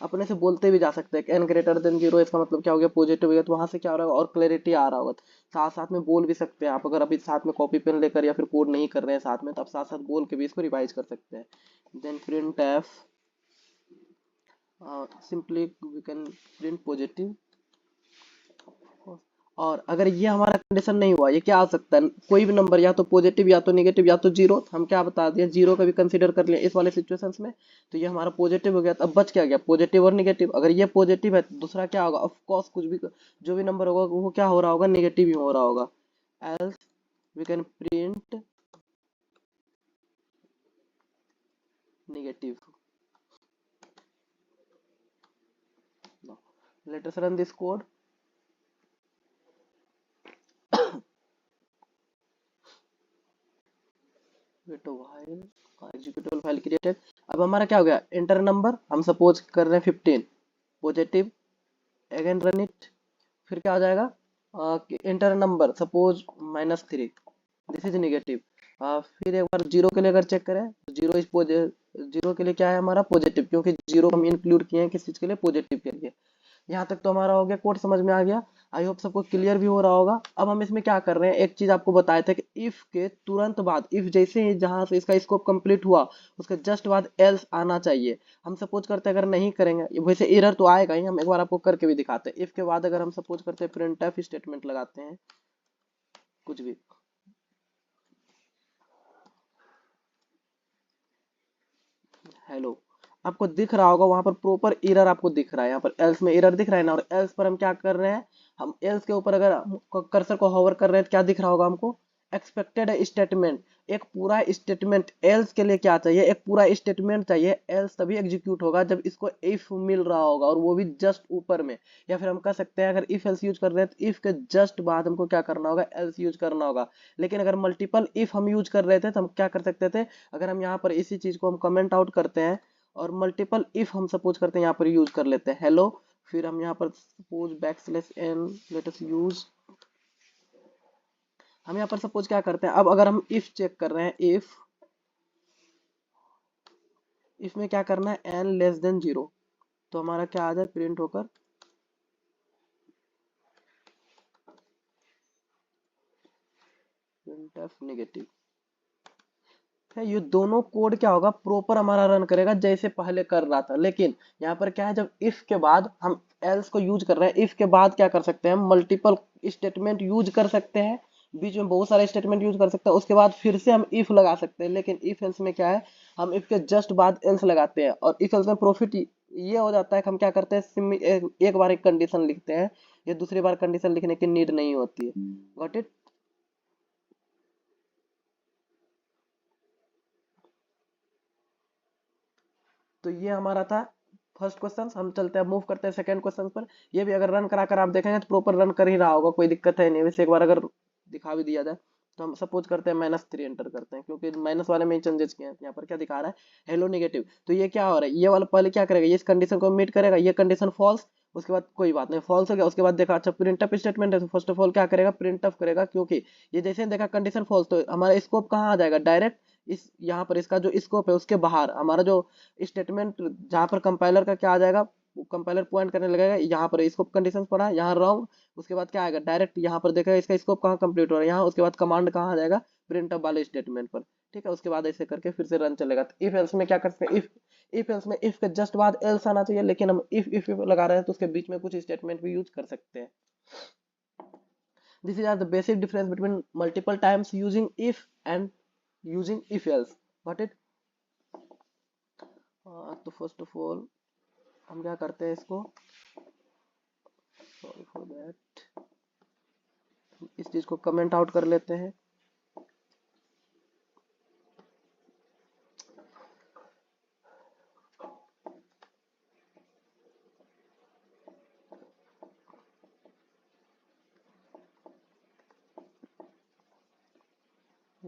अपने से बोलते भी जा सकते हैं कि एन ग्रेटर देन जीरो, इसका मतलब क्या हो गया, पॉजिटिव हो गया, तो वहां से क्या हो रहा होगा और क्लैरिटी आ रहा होगा। साथ साथ में बोल भी सकते हैं आप, अगर अभी साथ में कॉपी पेन लेकर या फिर कोड नहीं कर रहे हैं साथ में, तो आप साथ साथ बोल के भी इसको रिवाइज कर सकते हैं। Then print f, simply we can print positive. और अगर ये हमारा कंडीशन नहीं हुआ, ये क्या आ सकता है, कोई भी नंबर, या तो पॉजिटिव या तो नेगेटिव या तो जीरो। हम क्या बता दिए, जीरो का भी कंसीडर कर लिया इस वाले सिचुएशंस में, तो ये हमारा पॉजिटिव हो गया। तो अब बच क्या गया, पॉजिटिव और नेगेटिव। अगर ये पॉजिटिव है तो दूसरा क्या होगा, ऑफ कोर्स कुछ भी जो भी नंबर होगा वो क्या हो रहा होगा, नेगेटिव ही हो रहा होगा। Else we can print negative. Let us run this code. Wait while executable file created. अब हमारा क्या हो गया, एंटर नंबर, हम सपोज कर रहे हैं 15, पॉजिटिव, अगेन रन इट, फिर क्या आ जाएगा, enter number suppose -3, this is negative. फिर एक बार जीरो के लिए अगर चेक करें तो जीरो के लिए क्या है हमारा, पॉजिटिव, क्योंकि जीरो हम इंक्लूड किए हैं किस चीज के लिए, पॉजिटिव के लिए। यहाँ तक तो हमारा हो गया, कोड समझ में आ गया। आई होप सबको क्लियर भी हो रहा होगा। अब हम इसमें क्या कर रहे हैं, एक चीज आपको बताए थे कि इफ के तुरंत बाद, इफ जैसे ही जहां से इसका स्कोप कंप्लीट हुआ उसके जस्ट बाद एल्स आना चाहिए। हम सपोज करते हैं अगर नहीं करेंगे, वैसे एरर तो आएगा ही, हम एक बार आपको करके भी दिखाते हैं। इफ के बाद अगर हम सपोज करते हैं प्रिंटफ स्टेटमेंट लगाते हैं कुछ भी, हेलो, आपको दिख रहा होगा वहां पर प्रॉपर एरर आपको दिख रहा है, यहाँ पर एल्स में एरर दिख रहा है ना। और एल्स पर हम क्या कर रहे हैं, हम एल्स के ऊपर अगर कर्सर को होवर कर रहे हैं तो क्या दिख रहा होगा हमको, एक्सपेक्टेड स्टेटमेंट। एक पूरा स्टेटमेंट एल्स के लिए क्या चाहिए, एक पूरा स्टेटमेंट चाहिए। एल्स तभी एग्जीक्यूट होगा जब इसको इफ मिल रहा होगा, और वो भी जस्ट ऊपर में। या फिर हम कह सकते हैं अगर इफ एल्स यूज कर रहे हैं तो इफ के जस्ट बाद हमको क्या करना होगा, एल्स यूज करना होगा। लेकिन अगर मल्टीपल इफ हम यूज कर रहे थे तो हम क्या कर सकते थे, अगर हम यहाँ पर इसी चीज को हम कमेंट आउट करते हैं और मल्टीपल इफ हम सपोज करते हैं यहाँ पर यूज कर लेते हैं हेलो, फिर हम यहाँ पर suppose backslash n let us use, हम यहाँ पर सपोज क्या करते हैं, अब अगर हम इफ चेक कर रहे हैं, इफ इसमें क्या करना है, एन लेस देन जीरो, तो हमारा क्या आ जाए, प्रिंट होकर प्रिंटफ नेगेटिव है। ये दोनों कोड क्या होगा, प्रॉपर हमारा रन करेगा जैसे पहले कर रहा था। लेकिन यहाँ पर क्या है, जब इफ के बाद हम एल्स को यूज कर रहे हैं, इफ के बाद क्या कर सकते हैं, हम मल्टीपल स्टेटमेंट यूज कर सकते हैं, बीच में बहुत सारे स्टेटमेंट यूज कर सकते हैं, उसके बाद फिर से हम इफ लगा सकते हैं। लेकिन इफ एल्स में क्या है, हम इफ के जस्ट बाद एल्स लगाते हैं, और इफ एल्स में प्रॉफिट ये हो जाता है कि हम क्या करते हैं, एक बार एक कंडीशन लिखते हैं, ये दूसरी बार कंडीशन लिखने की नीड नहीं होती है। Got it. तो ये हमारा था फर्स्ट क्वेश्चन। हम चलते हैं, मूव करते हैं सेकंड क्वेश्चन पर। ये भी अगर रन करा कर आप देखेंगे तो प्रॉपर रन कर ही रहा होगा, कोई दिक्कत है नहीं। वैसे एक बार अगर दिखा भी दिया जाए तो हम सपोज करते हैं -3 एंटर करते हैं, क्योंकि माइनस वाले में ही चेंजेस किए हैं। यहाँ पर क्या दिखा रहा है, हेलो नेगेटिव। तो ये क्या हो रहा है, ये वाला पहले क्या करेगा, ये इस कंडीशन को मीट करेगा, ये कंडीशन फॉल्स, उसके बाद कोई बात नहीं, फॉल्स हो गया। उसके बाद देखा अच्छा प्रिंटअप स्टेटमेंट है, तो फर्स्ट ऑफ ऑल क्या करेगा, प्रिंटअप करेगा, क्योंकि ये जैसे ही देखा कंडीशन फॉल्स, तो हमारा स्कोप कहाँ आ जाएगा, डायरेक्ट इस यहाँ पर इसका जो स्कोप है उसके बाहर हमारा जो स्टेटमेंट, जहां पर कंपाइलर का क्या आ जाएगा, कंपाइलर पॉइंट करने लगेगा यहाँ पर स्कोप कंडीशंस पढ़ा, यहाँ रॉन्ग, उसके बाद क्या आएगा, डायरेक्ट यहाँ पर देखेगा इसका स्कोप कहाँ कंप्लीट हो रहा है, यहाँ, उसके बाद कमांड कहाँ आ जाएगा, प्रिंट अप वाले स्टेटमेंट पर। ठीक है, उसके बाद ऐसे करके फिर से रन चलेगा। तो इफ एल्स में क्या कर सकते हैं, इफ एल्स में इफ के जस्ट बाद एल्स आना चाहिए, लेकिन हम इफ लगा रहे हैं तो उसके बीच में कुछ स्टेटमेंट भी यूज कर सकते हैं। This is are the basic difference between multiple times using if and using if else. Got it. तो फर्स्ट ऑफ ऑल हम क्या करते हैं इसको, सॉरी फॉर दैट, इस चीज को कमेंट आउट कर लेते हैं।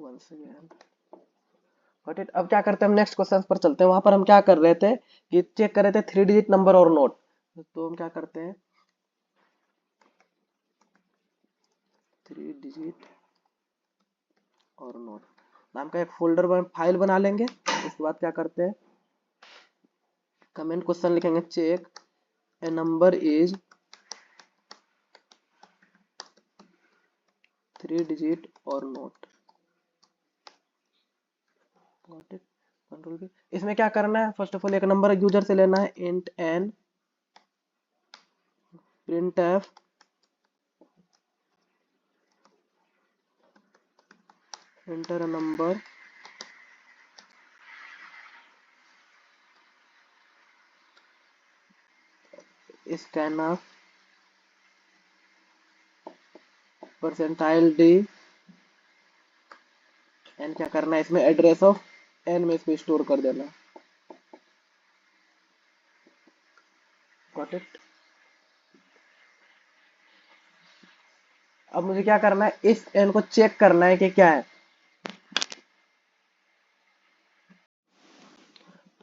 once again got it। अब क्या करते हैं, हम नेक्स्ट क्वेश्चन पर चलते हैं। वहां पर हम क्या कर रहे थे कि चेक कर रहे थे 3 डिजिट नंबर और नोट। तो हम क्या करते हैं 3 डिजिट और नोट नाम का एक फोल्डर फाइल बना लेंगे। उसके बाद क्या करते हैं कमेंट क्वेश्चन लिखेंगे, check a number is 3 digit और not. Got it, control V। इसमें क्या करना है, फर्स्ट ऑफ ऑल एक नंबर यूजर से लेना है, int n print F enter a number scan of percentile d. N क्या करना है, इसमें एड्रेस ऑफ एन में इसको स्टोर कर देना। Got it. अब मुझे क्या करना है, इस एन को चेक करना है कि क्या है।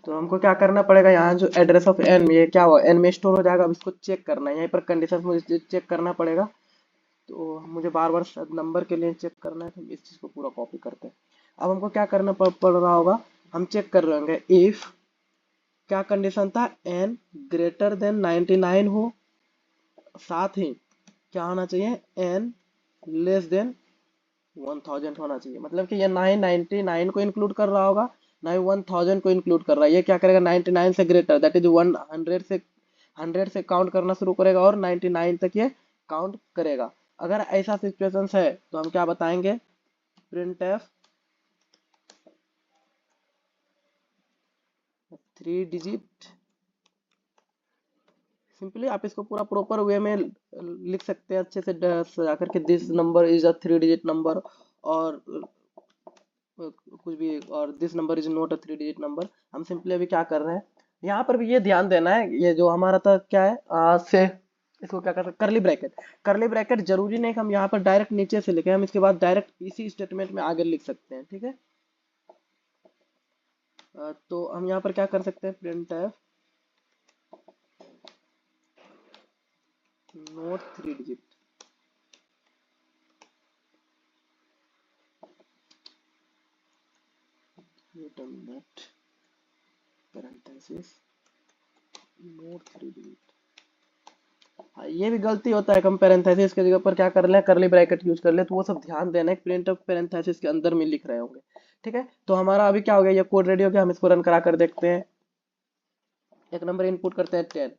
तो हमको क्या करना पड़ेगा, यहाँ जो एड्रेस ऑफ एन ये क्या हुआ, एन में स्टोर हो जाएगा। अब इसको चेक करना है, यहीं पर कंडीशन मुझे चेक करना पड़ेगा। तो मुझे बार बार नंबर के लिए चेक करना है, तो इस चीज को पूरा कॉपी करते हैं। अब हमको क्या करना पड़ रहा होगा, हम चेक कर रहे होंगे इफ क्या कंडीशन था, एन ग्रेटर देन 99 हो, साथ ही क्या होना चाहिए, एन लेस देन 1000 होना चाहिए। मतलब कि ये 999 को इंक्लूड कर रहा होगा, ना ही 1000 को इंक्लूड कर रहा है। ये क्या करेगा 99 से ग्रेटर, दैट इज 100 से काउंट करना शुरू करेगा और 99 तक ये काउंट करेगा। अगर ऐसा सिचुएशन है तो हम क्या बताएंगे, प्रिंट एफ 3 डिजिट। सिंपली आप इसको पूरा प्रॉपर वे में लिख सकते हैं, अच्छे से सजा करके, this number is a 3 digit number, और कुछ भी, और this number is not a 3 digit number. हम सिंपली अभी क्या कर रहे हैं, यहाँ पर भी ये ध्यान देना है, ये जो हमारा था क्या है, से इसको क्या करते हैं, करली ब्रैकेट। करली ब्रैकेट जरूरी नहीं कि हम यहाँ पर डायरेक्ट नीचे से लिखें, हम इसके बाद डायरेक्ट इसी स्टेटमेंट में आगे लिख सकते हैं। ठीक है, तो हम यहाँ पर क्या कर सकते हैं, print f not 3 digit. parenthesis note 3 digit. हाँ, ये भी गलती होता है, हम पेरेंथेसिस के जगह पर क्या कर लें, करली ब्रैकेट यूज कर ले, तो वो सब ध्यान देना है, प्रिंट ऑफ पेरेंथेसिस के अंदर में लिख रहे होंगे। ठीक है, तो हमारा अभी क्या हो गया, ये कोड रेडी हो गया। हम इसको रन करा कर देखते हैं। एक नंबर इनपुट करते हैं 10,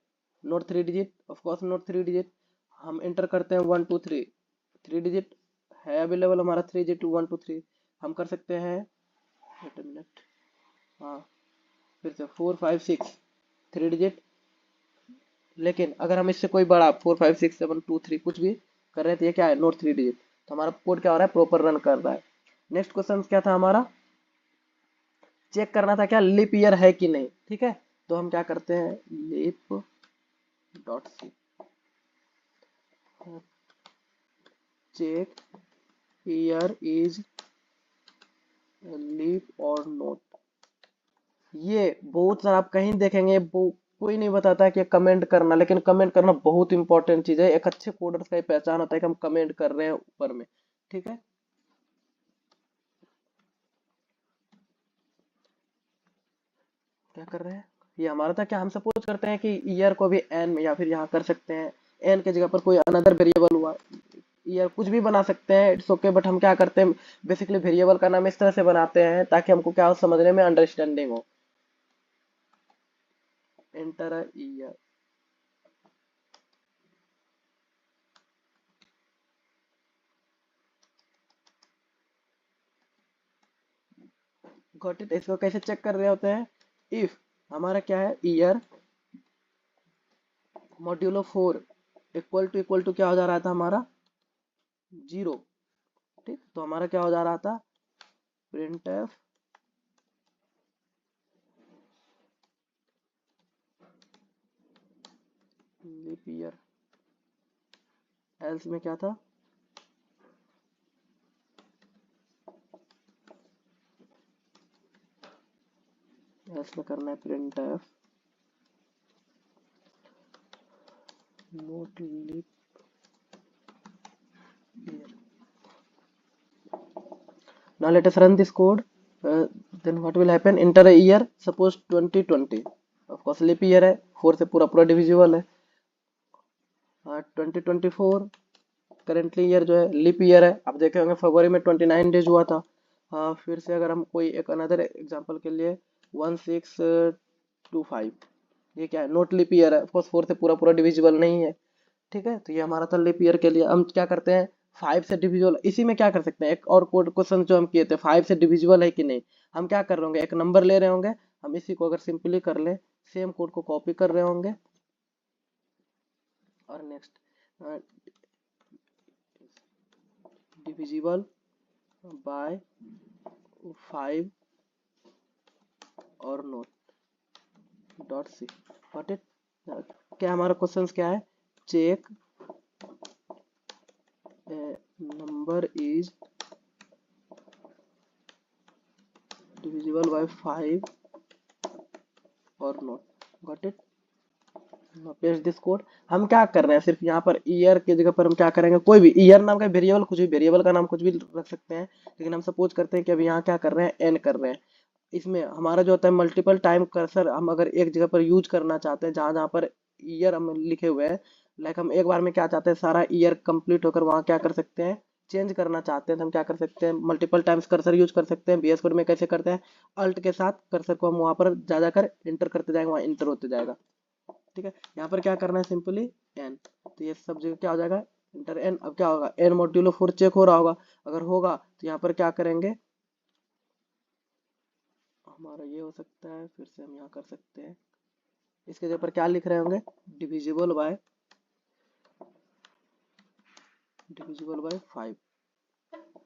note 3 digit, of course note 3 digit. हम इंटर करते हैं 1 2 3, 3 डिजिट है अवेलेबल हमारा, 3 डिजिट 1 2 3। हम कर सकते हैं, वेट अ मिनट, हाँ फिर से 4 5 6 3 डिजिट। लेकिन अगर हम इससे कोई बड़ा 4 5 6 7 2 3 कुछ भी कर रहे थे, ये क्या है, नोट 3 डिजिट। तो हमारा कोड क्या हो रहा है, प्रॉपर रन कर रहा है। नेक्स्ट क्वेश्चन क्या था हमारा, चेक करना था क्या लिप ईयर है कि नहीं। ठीक है, तो हम क्या करते हैं, leap dot c check year is leap और नोट। ये बहुत सारा आप कहीं देखेंगे, कोई नहीं बताता कि कमेंट करना, लेकिन कमेंट करना बहुत इंपॉर्टेंट चीज है। एक अच्छे कोडर्स का ये पहचान होता है कि हम कमेंट कर रहे हैं ऊपर में। ठीक है, क्या कर रहे हैं, ये हमारा था क्या, हम सपोज करते हैं कि ईयर को भी एन में, या फिर यहाँ कर सकते हैं एन के जगह पर कोई अनदर वेरिएबल हुआ, ईयर कुछ भी बना सकते हैं, इट्स ओके। बट हम क्या करते हैं, बेसिकली वेरिएबल का नाम इस तरह से बनाते हैं ताकि हमको क्या हो, समझने में अंडरस्टैंडिंग हो। Enter year, got it. इसको कैसे चेक कर रहे होते हैं, इफ हमारा क्या है, ईयर मॉड्यूलो 4 इक्वल टू क्या हो जा रहा था हमारा, 0। ठीक, तो हमारा क्या हो जा रहा था, print F leap year. Else में क्या था, एल्स में करना है print F not leap year. Now let us run this code. Then what will happen? Enter a year. Suppose 2020. Of course leap year है, 4 से पूरा पूरा डिविजिबल है. 2024 करेंटली ईयर जो है लीप ईयर है. आप देखे होंगे फरवरी में 29 डेज हुआ था. फिर से अगर हम कोई एक अनदर एग्जांपल के लिए 1625, ये क्या है? नोट लीप ईयर है. ऑफ कोर्स 4 से पूरा पूरा डिविजिबल नहीं है. ठीक है, तो ये हमारा था लीप ईयर के लिए. हम क्या करते हैं, 5 से डिविजिबल. इसी में क्या कर सकते हैं, एक और कोड क्वेश्चन जो हम किए थे, 5 से डिविजिबल है कि नहीं. हम क्या कर रहे होंगे, एक नंबर ले रहे होंगे, हम इसी को अगर सिंपली कर ले, सेम कोड को कॉपी कर रहे होंगे और नेक्स्ट डिविजिबल बाय 5 और not dot c. What it, क्या हमारा क्वेश्चन क्या है, check number is divisible by 5 और not. Got it. Paste this code. हम क्या कर रहे हैं, सिर्फ यहाँ पर ईयर की जगह पर हम क्या करेंगे, कोई भी ईयर नाम का वेरिएबल, कुछ भी वेरिएबल का नाम कुछ भी रख सकते हैं. लेकिन हम सपोज करते हैं कि अभी यहाँ क्या कर रहे हैं, एन कर रहे हैं. इसमें हमारा जो होता है मल्टीपल टाइम कर्सर, हम अगर एक जगह पर यूज करना चाहते हैं, जहाँ जहाँ पर ईयर हम लिखे हुए हैं, लाइक हम एक बार में क्या चाहते हैं, सारा ईयर कंप्लीट होकर वहाँ क्या कर सकते हैं, चेंज करना चाहते हैं, तो हम क्या कर सकते हैं, मल्टीपल टाइम्स कर्सर यूज कर सकते हैं. VS कोड में कैसे करते हैं, अल्ट के साथ कर्सर को हम वहाँ पर जा जाकर इंटर करते जाएंगे, वहाँ इंटर होते जाएगा. ठीक है, यहाँ पर क्या करना है, सिंपली एन. तो ये सब जगह क्या हो जाएगा, इंटर एन. अब क्या होगा, एन मॉड्यूलो 4 चेक हो रहा होगा. अगर होगा तो यहाँ पर क्या करेंगे, हमारा ये हो सकता है, फिर से हम यहाँ कर सकते हैं. इसके जगह पर क्या लिख रहे होंगे, divisible by 5.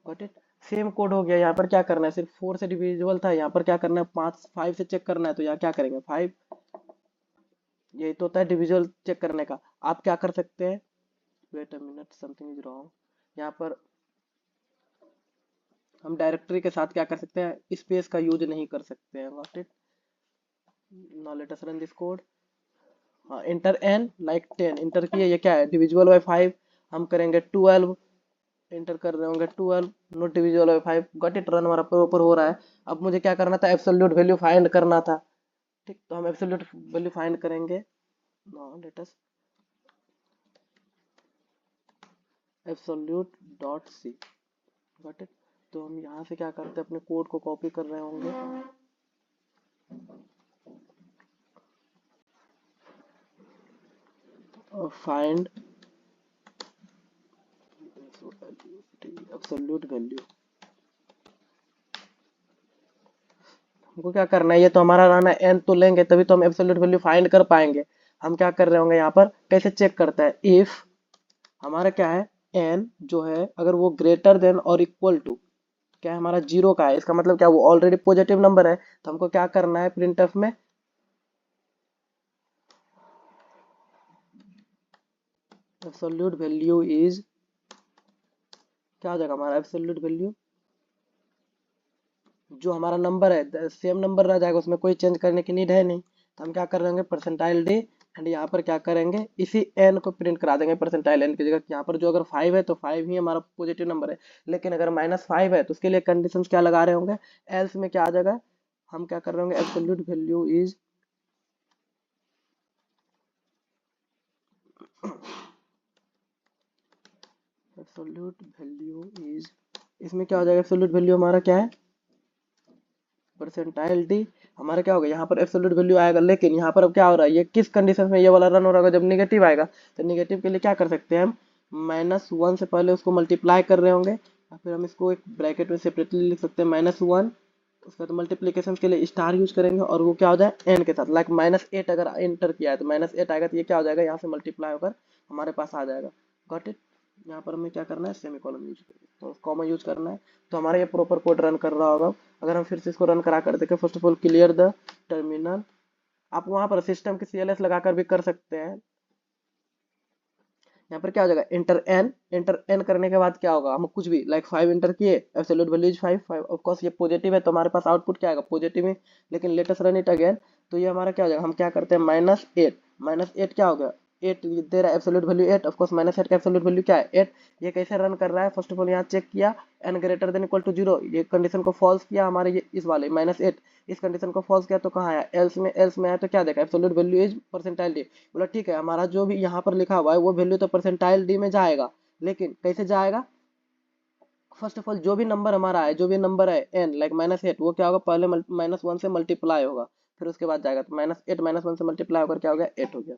Got it. Same code हो गया. यहाँ पर क्या करना है, सिर्फ 4 से डिविजिबल था, यहाँ पर क्या करना है, 5 से चेक करना है. तो यहाँ क्या करेंगे, 5. यही तो होता है डिविजिबल चेक करने का. आप क्या कर सकते हैं, wait a minute, something is wrong. यहाँ पर हम डायरेक्टरी के साथ क्या कर सकते हैं, स्पेस का यूज नहीं कर सकते हैं. Got it. Now let us run this code. हाँ, इंटर एन लाइक 10 इंटर किए. ये क्या है, डिविजिबल बाय 5. हम करेंगे 12, इंटर कर रहे होंगे 12, not divisible by 5. Got it. Run हमारा प्रॉपर हो रहा है. अब मुझे क्या करना था, एब्सोल्यूट वैल्यू फाइंड करना था. ठीक, तो हम एब्सोल्यूट वैल्यू फाइंड करेंगे. Now let us absolute dot c. Got it. तो हम यहाँ से क्या करते हैं, अपने कोड को कॉपी कर रहे होंगे. Find absolute value. हमको क्या करना है, ये तो हमारा रहना है, एन तो लेंगे तभी तो हम एब्सोल्यूट वैल्यू फाइंड कर पाएंगे. हम क्या कर रहे होंगे, यहाँ पर कैसे चेक करता है, इफ हमारा क्या है, एन जो है अगर वो ग्रेटर देन और इक्वल टू क्या है, हमारा 0 का है, इसका मतलब क्या, वो ऑलरेडी पॉजिटिव नंबर है. तो हमको क्या करना है, प्रिंटफ में एब्सोल्यूट वैल्यू इज, क्या हो जाएगा हमारा एब्सोल्यूट वैल्यू, जो हमारा नंबर है सेम नंबर रह जाएगा, उसमें कोई चेंज करने की नीड है नहीं. तो हम क्या कर रहे होंगे, परसेंटाइल डी, एंड यहाँ पर क्या करेंगे, इसी एन को प्रिंट करा देंगे परसेंटाइल एन की जगह. यहाँ पर जो अगर 5 है तो 5 ही हमारा पॉजिटिव नंबर है. लेकिन अगर -5 है तो उसके लिए कंडीशन क्या लगा रहे होंगे, एल्स में क्या आ जाएगा, हम क्या कर रहे होंगे, absolute value is absolute value is, इसमें क्या हो जाएगा, एब्सोल्यूट वैल्यू हमारा क्या है, परसेंटाइल डी. हमारा क्या होगा, यहाँ पर एब्सोल्यूट वैल्यू आएगा. लेकिन यहाँ पर अब क्या हो रहा है, ये किस कंडीशन में ये वाला रन हो रहा होगा, जब निगेटिव आएगा. तो निगेटिव के लिए क्या कर सकते हैं हम, -1 से पहले उसको मल्टीप्लाई कर रहे होंगे, और फिर हम इसको एक ब्रैकेट में सेपरेटली लिख सकते हैं -1. उसके बाद मल्टीप्लीकेशन के लिए स्टार यूज करेंगे, और वो क्या हो जाए, एन के साथ. लाइक -8 अगर एंटर किया है तो -8 आएगा, तो ये क्या हो जाएगा, यहाँ से मल्टीप्लाई होकर हमारे पास आ जाएगा. Got it. यहाँ पर हमें क्या करना है, सेमीकोलन यूज करेंगे, तो कॉमा यूज करना है. तो हमारा ये प्रॉपर कोड रन कर रहा होगा. अगर हम फिर से इसको रन करा कर देखें, first of all clear the terminal. आप वहां पर सिस्टम की CLS लगाकर भी कर सकते हैं. यहाँ पर क्या हो जाएगा, इंटर एन करने के बाद क्या होगा, हम कुछ भी लाइक 5 इंटर किए, absolute value is 5, of course ये पॉजिटिव है तो हमारे पास आउटपुट क्या आएगा, पॉजिटिव है, लेकिन late us run it again. तो ये हमारा क्या हो जाएगा, हम क्या करते हैं -8 क्या हो गया, 8 दे रहा है एब्सोल्यूट वैल्यू 8, ऑफ कोर्स -8 का एब्सोल्यूट वैल्यू क्या है 8। ये कैसे रन कर रहा है, फर्स्ट ऑफ ऑल यहाँ चेक किया n greater than equal to 0, ये कंडीशन को फॉल्स किया हमारे ये इस वाले -8, इस कंडीशन को फॉल्स किया तो कहाँ आया, एल्स में आया तो क्या देखा, absolute value is percentile D. बोला ठीक है, हमारा जो भी यहाँ पर लिखा हुआ है वो वैल्यू तो परसेंटाइल डी में जाएगा, लेकिन कैसे जाएगा, फर्स्ट ऑफ ऑल जो भी नंबर हमारा है, जो भी नंबर है n लाइक -8, वो क्या होगा, पहले -1 से मल्टीप्लाई होगा, फिर उसके बाद जाएगा, तो -8 -1 से मल्टीप्लाई होकर क्या हो गया, 8 हो गया।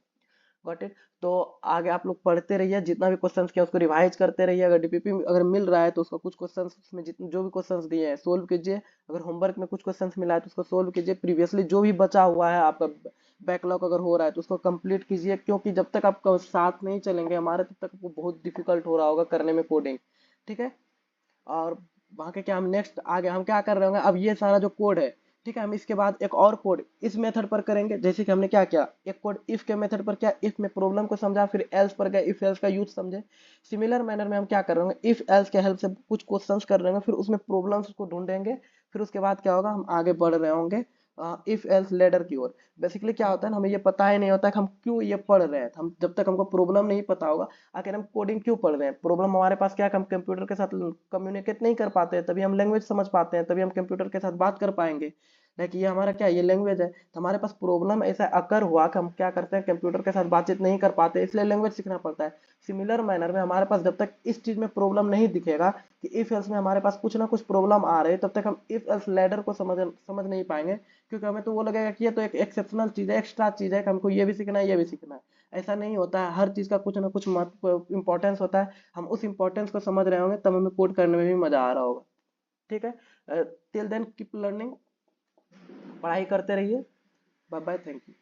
Got it. तो आगे आप लोग पढ़ते रहिए, जितना भी क्वेश्चंस किया उसको रिवाइज करते रहिए, अगर डीपीपी अगर मिल रहा है तो उसका कुछ क्वेश्चंस में जितने जो भी क्वेश्चंस दिए हैं सोल्व कीजिए, अगर होमवर्क में कुछ क्वेश्चंस मिला है तो उसको सोल्व कीजिए, प्रीवियसली जो भी बचा हुआ है आपका बैकलॉग अगर हो रहा है तो उसको कंप्लीट कीजिए, क्योंकि जब तक आपका साथ नहीं चलेंगे हमारे तब तक वो बहुत डिफिकल्ट हो रहा होगा करने में कोडिंग। ठीक है, और वहाँ के क्या हम नेक्स्ट आगे हम क्या कर रहे होंगे, अब ये सारा जो कोड है, ठीक है, हम इसके बाद एक और कोड इस मेथड पर करेंगे, जैसे कि हमने क्या किया, एक कोड इफ के मेथड पर किया, इफ में प्रॉब्लम को समझा, फिर एल्स पर गए, इफ एल्स का यूज समझे। सिमिलर मैनर में हम क्या कर रहे होंगे, इफ एल्स के हेल्प से कुछ क्वेश्चंस कर रहे होंगे, फिर उसमें प्रॉब्लम्स को ढूंढेंगे, फिर उसके बाद क्या होगा, हम आगे बढ़ रहे होंगे इफ एल्स लेडर की ओर। बेसिकली क्या होता है ना, हमें ये पता ही नहीं होता कि हम क्यों ये पढ़ रहे हैं, हम जब तक हमको प्रॉब्लम नहीं पता होगा आखिर हम कोडिंग क्यों पढ़ रहे हैं, प्रॉब्लम हमारे पास क्या है, हम कंप्यूटर के साथ कम्युनिकेट नहीं कर पाते हैं, तभी हम लैंग्वेज समझ पाते हैं, तभी हम कंप्यूटर के साथ बात कर पाएंगे। लाइक ये हमारा क्या है, ये लैंग्वेज है, तो हमारे पास प्रॉब्लम ऐसा अकर हुआ कि हम क्या करते हैं, कंप्यूटर के साथ बातचीत नहीं कर पाते, इसलिए लैंग्वेज सीखना पड़ता है। सिमिलर मैनर में हमारे पास जब तक इस चीज में प्रॉब्लम नहीं दिखेगा कि इफ एल्स में हमारे पास कुछ ना कुछ प्रॉब्लम आ रही है, तब तक हम इफ एल्स लैडर को समझ नहीं पाएंगे, क्योंकि हमें तो वो लगेगा कि ये तो एक एक्सेप्शनल चीज है, एक्स्ट्रा चीज है कि हमको ये भी सीखना है, ये भी सीखना है। ऐसा नहीं होता है, हर चीज का कुछ ना कुछ महत्व इंपॉर्टेंस होता है, हम उस इंपॉर्टेंस को समझ रहे होंगे तब हमें कोड करने में भी मजा आ रहा होगा। ठीक है, टिल देन कीप लर्निंग, पढ़ाई करते रहिए। Bye bye, thank you.